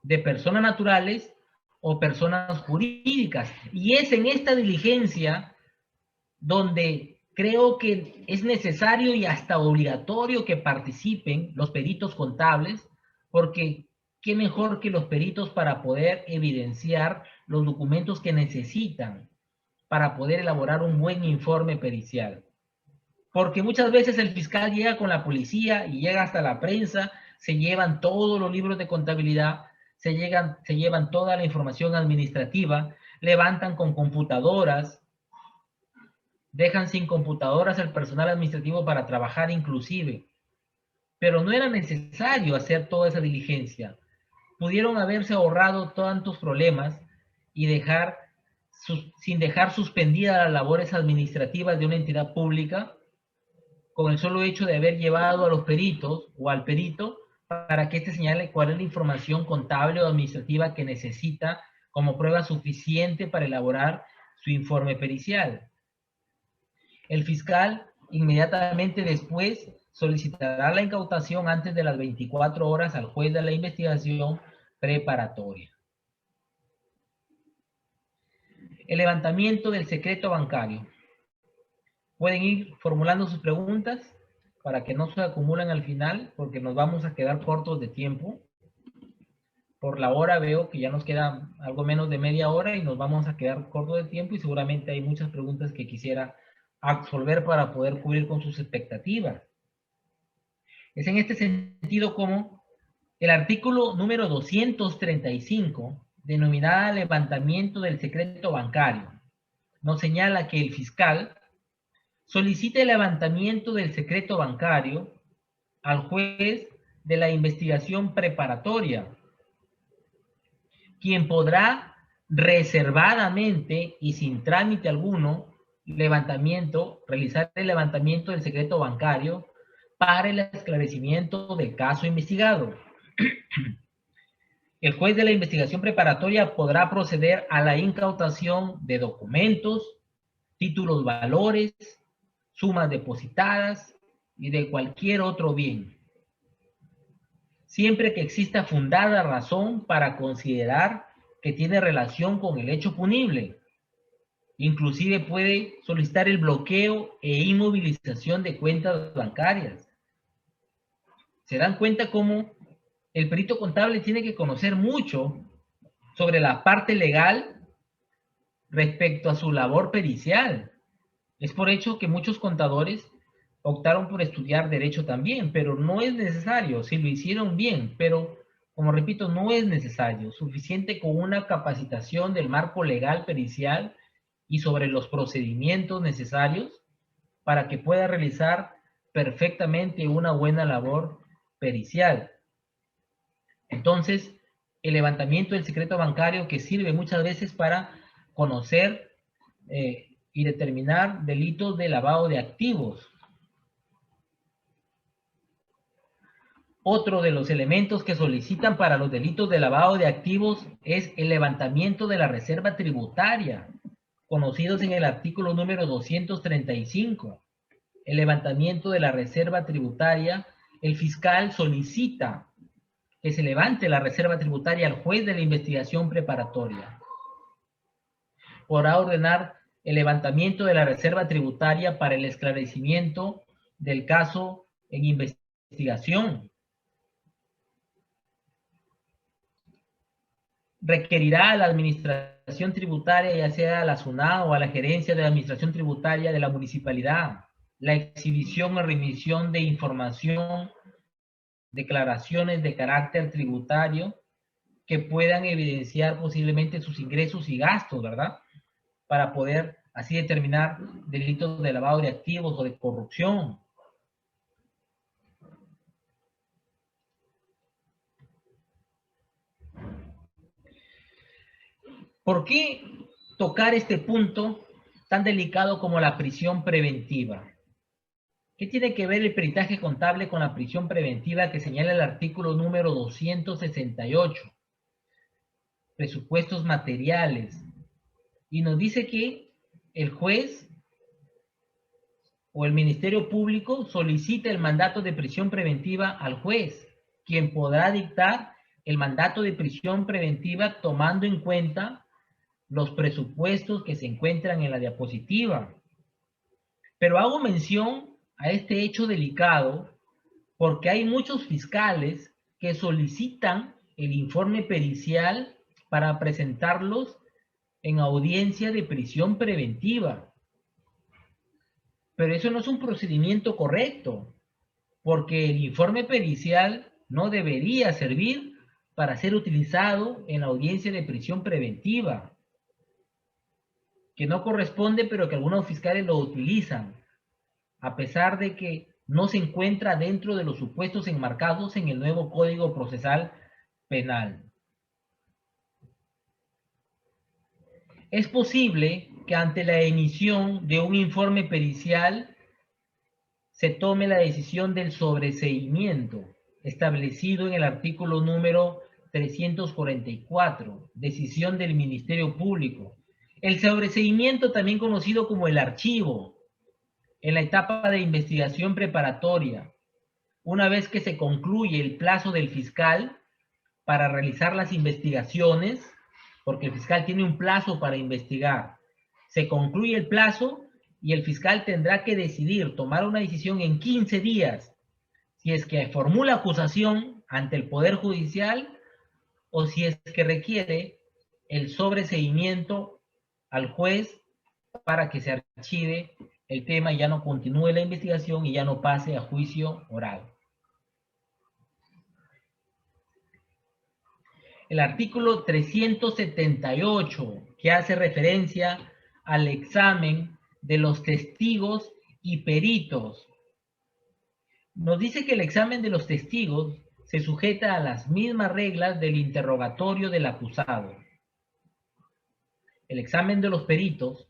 de personas naturales o personas jurídicas. Y es en esta diligencia donde creo que es necesario y hasta obligatorio que participen los peritos contables, porque qué mejor que los peritos para poder evidenciar los documentos que necesitan para poder elaborar un buen informe pericial. Porque muchas veces el fiscal llega con la policía y llega hasta la prensa, se llevan todos los libros de contabilidad, se llevan toda la información administrativa, levantan con computadoras, dejan sin computadoras al personal administrativo para trabajar inclusive. Pero no era necesario hacer toda esa diligencia. Pudieron haberse ahorrado tantos problemas y dejar sin dejar suspendidas las labores administrativas de una entidad pública, con el solo hecho de haber llevado a los peritos o al perito para que éste señale cuál es la información contable o administrativa que necesita como prueba suficiente para elaborar su informe pericial. El fiscal inmediatamente después solicitará la incautación antes de las 24 horas al juez de la investigación preparatoria. El levantamiento del secreto bancario. Pueden ir formulando sus preguntas para que no se acumulen al final, porque nos vamos a quedar cortos de tiempo. Por la hora veo que ya nos queda algo menos de media hora y nos vamos a quedar cortos de tiempo y seguramente hay muchas preguntas que quisiera absolver para poder cubrir con sus expectativas. Es en este sentido como el artículo número 235, denominada levantamiento del secreto bancario, nos señala que el fiscal solicita el levantamiento del secreto bancario al juez de la investigación preparatoria, quien podrá reservadamente y sin trámite alguno realizar el levantamiento del secreto bancario para el esclarecimiento del caso investigado. El juez de la investigación preparatoria podrá proceder a la incautación de documentos, títulos valores, sumas depositadas y de cualquier otro bien, siempre que exista fundada razón para considerar que tiene relación con el hecho punible. Inclusive puede solicitar el bloqueo e inmovilización de cuentas bancarias. ¿Se dan cuenta cómo el perito contable tiene que conocer mucho sobre la parte legal respecto a su labor pericial? Es por hecho que muchos contadores optaron por estudiar derecho también, pero no es necesario. Si lo hicieron bien, pero como repito, no es necesario. Suficiente con una capacitación del marco legal pericial y sobre los procedimientos necesarios para que pueda realizar perfectamente una buena labor pericial. Entonces, el levantamiento del secreto bancario, que sirve muchas veces para conocer y determinar delitos de lavado de activos. Otro de los elementos que solicitan para los delitos de lavado de activos es el levantamiento de la reserva tributaria, conocidos en el artículo número 235. El levantamiento de la reserva tributaria, el fiscal solicita que se levante la reserva tributaria al juez de la investigación preparatoria. Podrá ordenar el levantamiento de la reserva tributaria para el esclarecimiento del caso en investigación. Requerirá a la administración tributaria, ya sea a la SUNAT o a la gerencia de la administración tributaria de la municipalidad, la exhibición o remisión de información, declaraciones de carácter tributario que puedan evidenciar posiblemente sus ingresos y gastos, ¿verdad? Para poder así determinar delitos de lavado de activos o de corrupción. ¿Por qué tocar este punto tan delicado como la prisión preventiva? ¿Qué tiene que ver el peritaje contable con la prisión preventiva que señala el artículo número 268? Presupuestos materiales. Y nos dice que el juez o el Ministerio Público solicita el mandato de prisión preventiva al juez, quien podrá dictar el mandato de prisión preventiva tomando en cuenta los presupuestos que se encuentran en la diapositiva. Pero hago mención a este hecho delicado porque hay muchos fiscales que solicitan el informe pericial para presentarlos en audiencia de prisión preventiva. Pero eso no es un procedimiento correcto, porque el informe pericial no debería servir para ser utilizado en la audiencia de prisión preventiva, que no corresponde, pero que algunos fiscales lo utilizan, a pesar de que no se encuentra dentro de los supuestos enmarcados en el nuevo Código Procesal Penal. Es posible que ante la emisión de un informe pericial se tome la decisión del sobreseimiento establecido en el artículo número 344, decisión del Ministerio Público. El sobreseimiento, también conocido como el archivo, en la etapa de investigación preparatoria, una vez que se concluye el plazo del fiscal para realizar las investigaciones, porque el fiscal tiene un plazo para investigar, se concluye el plazo y el fiscal tendrá que decidir, tomar una decisión en 15 días, si es que formula acusación ante el Poder Judicial o si es que requiere el sobreseimiento al juez para que se archive el tema y ya no continúe la investigación y ya no pase a juicio oral. El artículo 378, que hace referencia al examen de los testigos y peritos, nos dice que el examen de los testigos se sujeta a las mismas reglas del interrogatorio del acusado. El examen de los peritos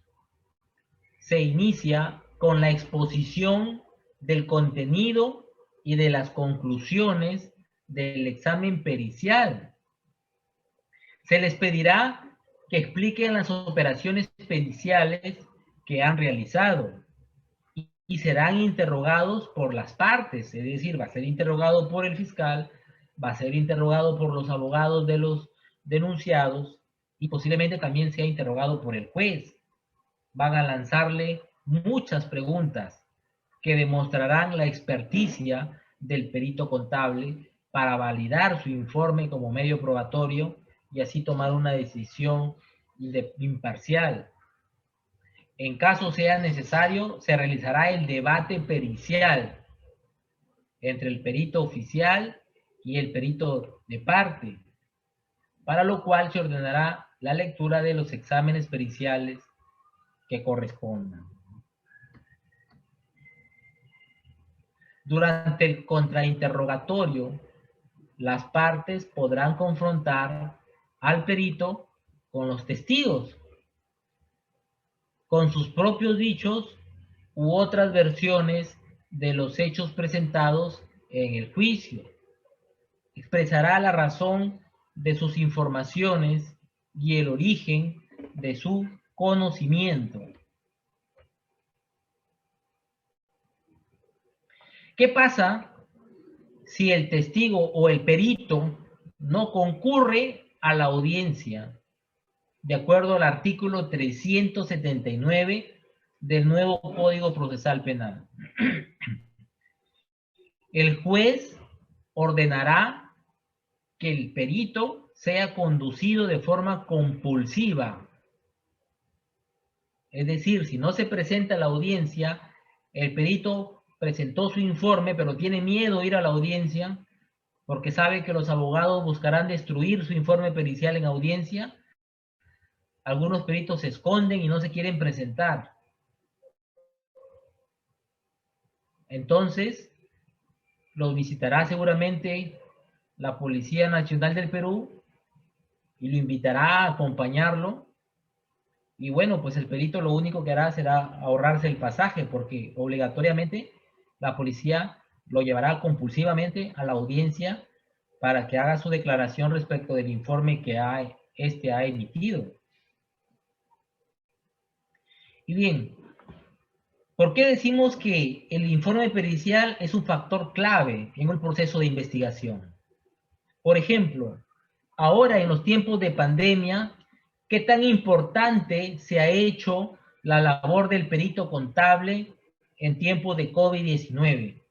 se inicia con la exposición del contenido y de las conclusiones del examen pericial. Se les pedirá que expliquen las operaciones periciales que han realizado y serán interrogados por las partes, es decir, va a ser interrogado por el fiscal, va a ser interrogado por los abogados de los denunciados y posiblemente también sea interrogado por el juez. Van a lanzarle muchas preguntas que demostrarán la experticia del perito contable para validar su informe como medio probatorio y así tomar una decisión imparcial. En caso sea necesario, se realizará el debate pericial entre el perito oficial y el perito de parte, para lo cual se ordenará la lectura de los exámenes periciales que correspondan. Durante el contrainterrogatorio, las partes podrán confrontar al perito con los testigos, con sus propios dichos u otras versiones de los hechos presentados en el juicio. Expresará la razón de sus informaciones y el origen de su conocimiento. ¿Qué pasa si el testigo o el perito no concurre a la audiencia? De acuerdo al artículo 379 del nuevo Código Procesal Penal. El juez ordenará que el perito sea conducido de forma compulsiva. Es decir, si no se presenta a la audiencia, el perito presentó su informe, pero tiene miedo de ir a la audiencia porque sabe que los abogados buscarán destruir su informe pericial en audiencia. Algunos peritos se esconden y no se quieren presentar. Entonces, los visitará seguramente la Policía Nacional del Perú y lo invitará a acompañarlo. Y bueno, pues el perito lo único que hará será ahorrarse el pasaje, porque obligatoriamente la policía lo llevará compulsivamente a la audiencia para que haga su declaración respecto del informe que este ha emitido. Y bien, ¿por qué decimos que el informe pericial es un factor clave en el proceso de investigación? Por ejemplo, ahora en los tiempos de pandemia, ¿qué tan importante se ha hecho la labor del perito contable en tiempos de COVID-19?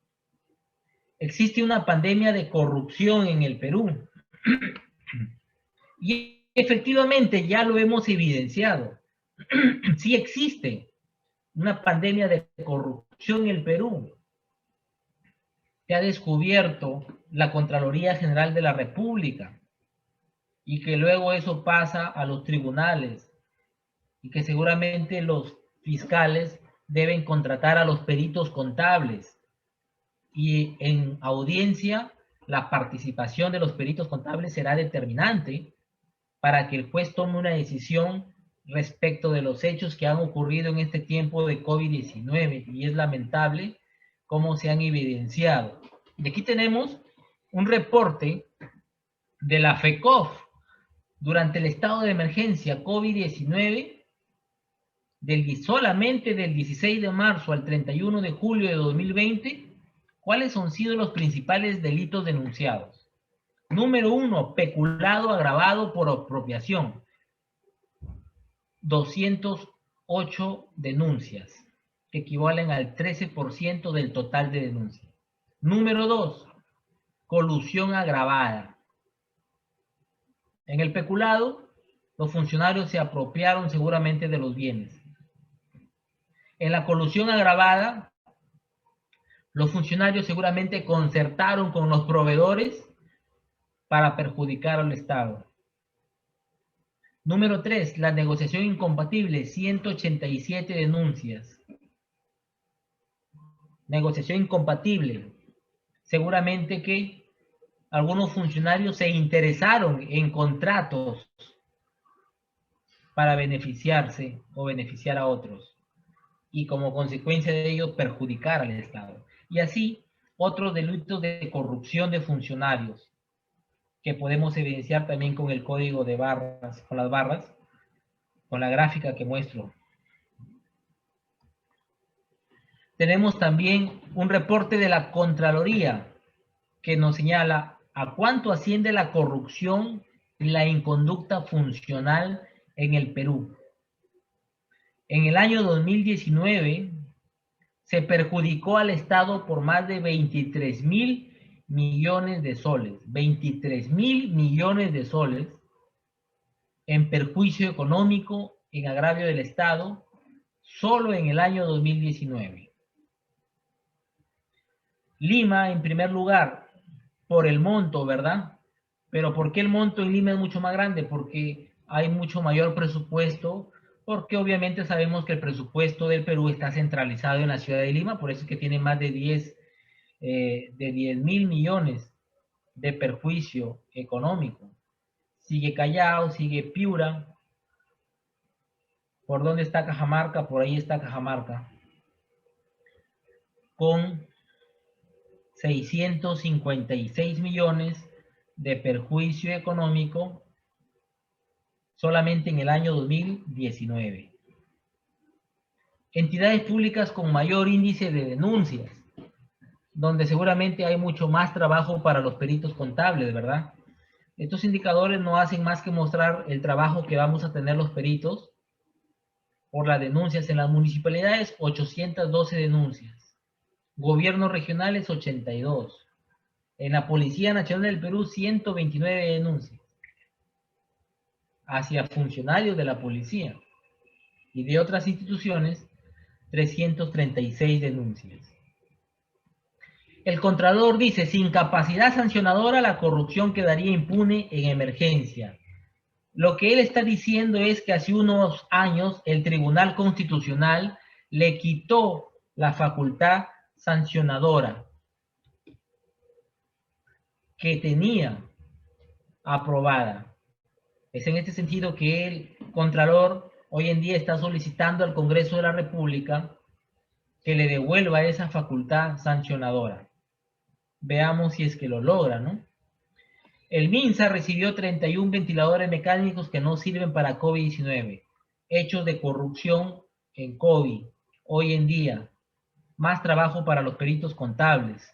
Existe una pandemia de corrupción en el Perú. Y efectivamente ya lo hemos evidenciado. Sí existe una pandemia de corrupción en el Perú. Se ha descubierto la Contraloría General de la República y que luego eso pasa a los tribunales y que seguramente los fiscales deben contratar a los peritos contables y en audiencia la participación de los peritos contables será determinante para que el juez tome una decisión respecto de los hechos que han ocurrido en este tiempo de COVID-19 y es lamentable cómo se han evidenciado. Y aquí tenemos un reporte de la FECOF durante el estado de emergencia COVID-19 solamente del 16 de marzo al 31 de julio de 2020, ¿cuáles han sido los principales delitos denunciados? Número 1, peculado agravado por apropiación. 208 denuncias, que equivalen al 13% del total de denuncias. Número 2, colusión agravada. En el peculado, los funcionarios se apropiaron seguramente de los bienes. En la colusión agravada, los funcionarios seguramente concertaron con los proveedores para perjudicar al Estado. Número 3, la negociación incompatible, 187 denuncias. Negociación incompatible. Seguramente que algunos funcionarios se interesaron en contratos para beneficiarse o beneficiar a otros, y como consecuencia de ello perjudicar al Estado. Y así, otros delitos de corrupción de funcionarios, que podemos evidenciar también con el código de barras, con las barras, con la gráfica que muestro. Tenemos también un reporte de la Contraloría que nos señala a cuánto asciende la corrupción y la inconducta funcional en el Perú. En el año 2019 se perjudicó al Estado por más de 23.000 millones de soles. 23.000 millones de soles en perjuicio económico, en agravio del Estado, solo en el año 2019. Lima, en primer lugar, por el monto, ¿verdad? Pero ¿por qué el monto en Lima es mucho más grande? Porque hay mucho mayor presupuesto, porque obviamente sabemos que el presupuesto del Perú está centralizado en la ciudad de Lima, por eso es que tiene más de 10.000 millones de perjuicio económico. Sigue Callao, sigue Piura. ¿Por dónde está Cajamarca? Por ahí está Cajamarca, con 656 millones de perjuicio económico solamente en el año 2019. Entidades públicas con mayor índice de denuncias, donde seguramente hay mucho más trabajo para los peritos contables, ¿verdad? Estos indicadores no hacen más que mostrar el trabajo que vamos a tener los peritos por las denuncias. En las municipalidades, 812 denuncias. Gobiernos regionales, 82. En la Policía Nacional del Perú, 129 denuncias hacia funcionarios de la policía, y de otras instituciones, 336 denuncias. El Contralor dice, sin capacidad sancionadora, la corrupción quedaría impune en emergencia. Lo que él está diciendo es que hace unos años el Tribunal Constitucional le quitó la facultad sancionadora que tenía aprobada. Es en este sentido que el Contralor hoy en día está solicitando al Congreso de la República que le devuelva esa facultad sancionadora. Veamos si es que lo logra, ¿no? El MINSA recibió 31 ventiladores mecánicos que no sirven para COVID-19. Hechos de corrupción en COVID. Hoy en día, más trabajo para los peritos contables.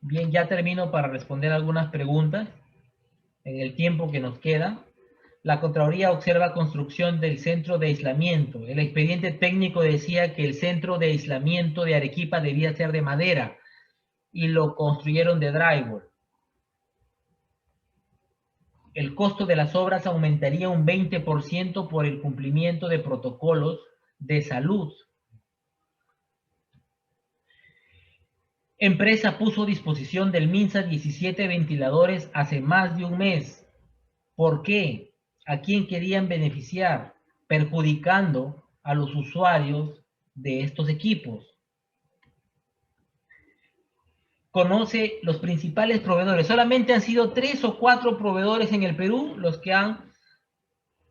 Bien, ya termino para responder algunas preguntas en el tiempo que nos queda. La Contraloría observa construcción del centro de aislamiento. El expediente técnico decía que el centro de aislamiento de Arequipa debía ser de madera y lo construyeron de drywall. El costo de las obras aumentaría un 20% por el cumplimiento de protocolos de salud. Empresa puso a disposición del MINSA 17 ventiladores hace más de un mes. ¿Por qué? ¿A quién querían beneficiar? Perjudicando a los usuarios de estos equipos. conoce los principales proveedores. Solamente han sido 3 o 4 proveedores en el Perú los que han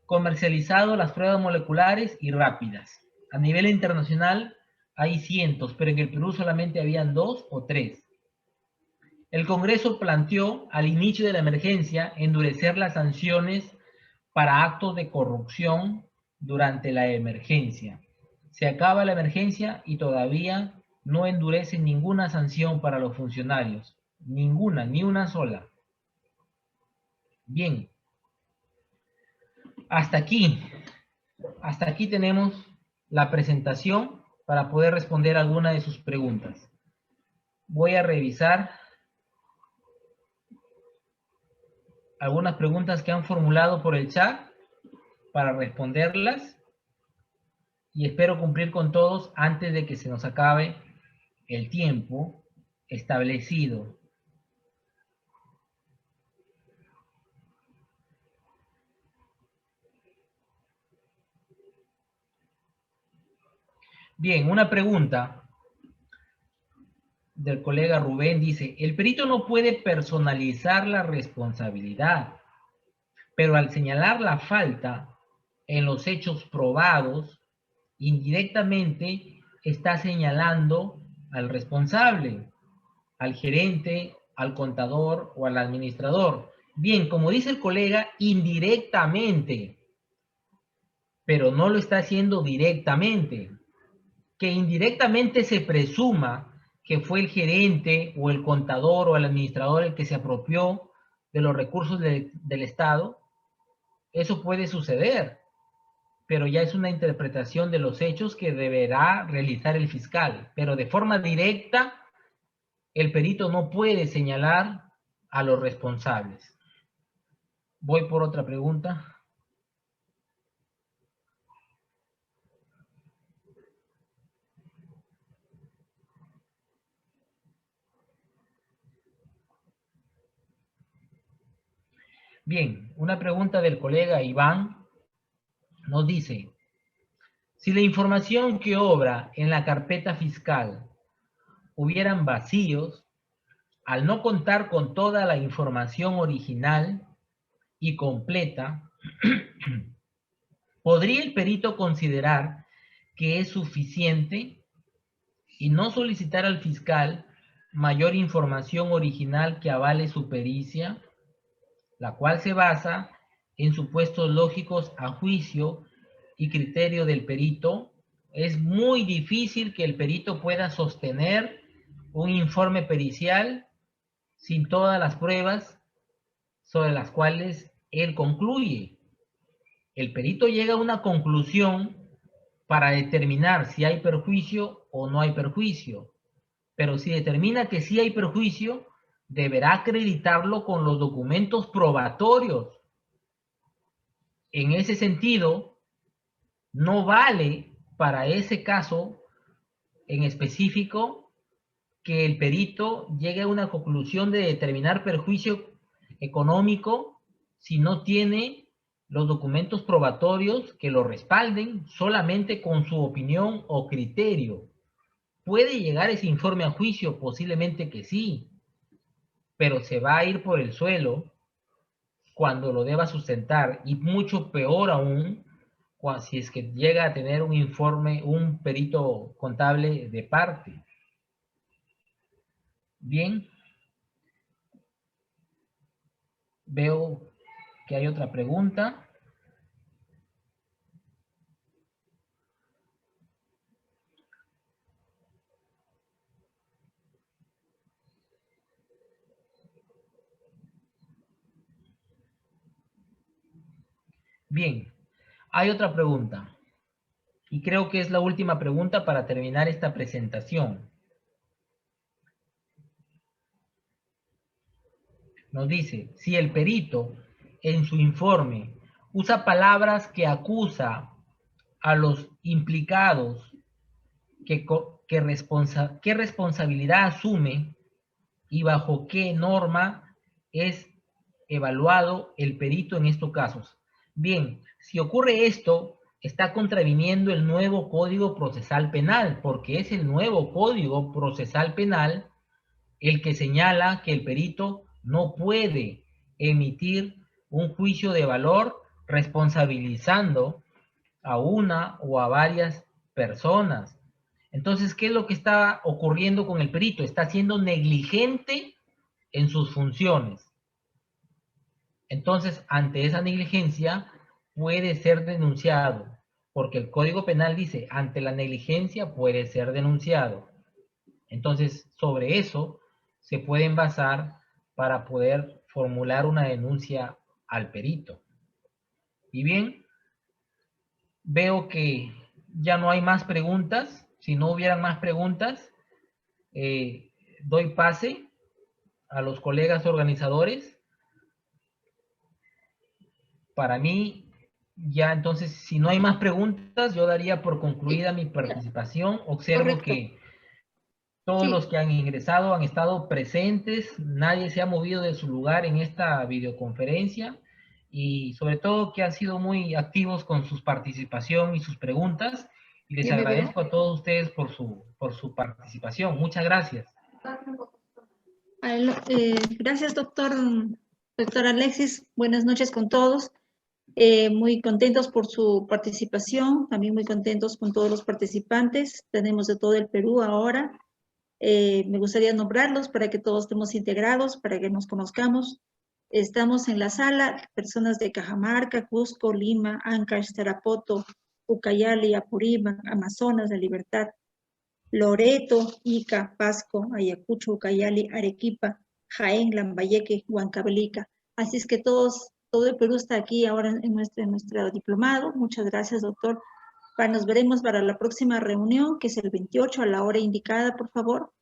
comercializado las pruebas moleculares y rápidas. A nivel internacional hay cientos, pero en el Perú solamente habían 2 o 3. El Congreso planteó al inicio de la emergencia endurecer las sanciones para actos de corrupción durante la emergencia. Se acaba la emergencia y todavía no endurece ninguna sanción para los funcionarios. Ninguna, ni una sola. Bien. Hasta aquí tenemos la presentación para poder responder alguna de sus preguntas. Voy a revisar algunas preguntas que han formulado por el chat para responderlas y espero cumplir con todos antes de que se nos acabe el tiempo establecido. Bien, una pregunta del colega Rubén dice, el perito no puede personalizar la responsabilidad, pero al señalar la falta en los hechos probados, indirectamente está señalando al responsable, al gerente, al contador o al administrador. Bien, como dice el colega, indirectamente, pero no lo está haciendo directamente. Que indirectamente se presuma que fue el gerente o el contador o el administrador el que se apropió de los recursos del Estado, eso puede suceder, pero ya es una interpretación de los hechos que deberá realizar el fiscal. Pero de forma directa, el perito no puede señalar a los responsables. Voy por otra pregunta. Bien, una pregunta del colega Iván nos dice, si la información que obra en la carpeta fiscal hubieran vacíos, al no contar con toda la información original y completa, ¿podría el perito considerar que es suficiente y no solicitar al fiscal mayor información original que avale su pericia, la cual se basa en supuestos lógicos a juicio y criterio del perito? Es muy difícil que el perito pueda sostener un informe pericial sin todas las pruebas sobre las cuales él concluye. El perito llega a una conclusión para determinar si hay perjuicio o no hay perjuicio, pero si determina que sí hay perjuicio, deberá acreditarlo con los documentos probatorios. En ese sentido, no vale para ese caso en específico que el perito llegue a una conclusión de determinar perjuicio económico si no tiene los documentos probatorios que lo respalden solamente con su opinión o criterio. ¿Puede llegar ese informe a juicio? Posiblemente que sí, pero se va a ir por el suelo cuando lo deba sustentar, y mucho peor aún si es que llega a tener un informe, un perito contable de parte. Bien, veo que hay otra pregunta. Bien, hay otra pregunta. Y creo que es la última pregunta para terminar esta presentación. Nos dice, si el perito en su informe usa palabras que acusa a los implicados, ¿qué responsabilidad asume y bajo qué norma es evaluado el perito en estos casos? Bien, si ocurre esto, está contraviniendo el nuevo Código Procesal Penal, porque es el nuevo Código Procesal Penal el que señala que el perito no puede emitir un juicio de valor responsabilizando a una o a varias personas. Entonces, ¿qué es lo que está ocurriendo con el perito? Está siendo negligente en sus funciones. Entonces, ante esa negligencia puede ser denunciado, porque el Código Penal dice, ante la negligencia puede ser denunciado. Entonces, sobre eso se pueden basar para poder formular una denuncia al perito. Y bien, veo que ya no hay más preguntas. Si no hubieran más preguntas, doy pase a los colegas organizadores. Para mí, ya entonces, si no hay más preguntas, yo daría por concluida mi participación. Observo Correcto. que todos Sí. los que han ingresado han estado presentes, nadie se ha movido de su lugar en esta videoconferencia y sobre todo que han sido muy activos con su participación y sus preguntas. Y les ¿Ya me veo? agradezco a todos ustedes por su participación. Muchas gracias. Gracias, doctor Alexis. Buenas noches con todos. Muy contentos por su participación, también muy contentos con todos los participantes. Tenemos de todo el Perú ahora. Me gustaría nombrarlos para que todos estemos integrados, para que nos conozcamos. Estamos en la sala, personas de Cajamarca, Cusco, Lima, Ancash, Tarapoto, Ucayali, Apurímac, Amazonas, La Libertad, Loreto, Ica, Pasco, Ayacucho, Ucayali, Arequipa, Jaén, Lambayeque, Huancavelica. Así es que todo el Perú está aquí ahora en nuestro diplomado. Muchas gracias, doctor. Nos veremos para la próxima reunión, que es el 28 a la hora indicada, por favor.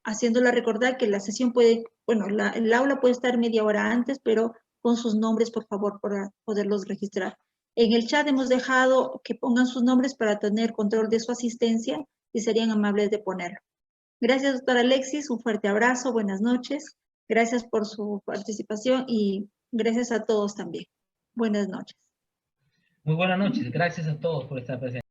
Haciéndola recordar que la sesión puede, bueno, el aula puede estar media hora antes, pero con sus nombres, por favor, para poderlos registrar. En el chat hemos dejado que pongan sus nombres para tener control de su asistencia y serían amables de ponerlo. Gracias, doctor Alexis. Un fuerte abrazo. Buenas noches. Gracias por su participación y gracias a todos también. Buenas noches. Muy buenas noches. Gracias a todos por estar presentes.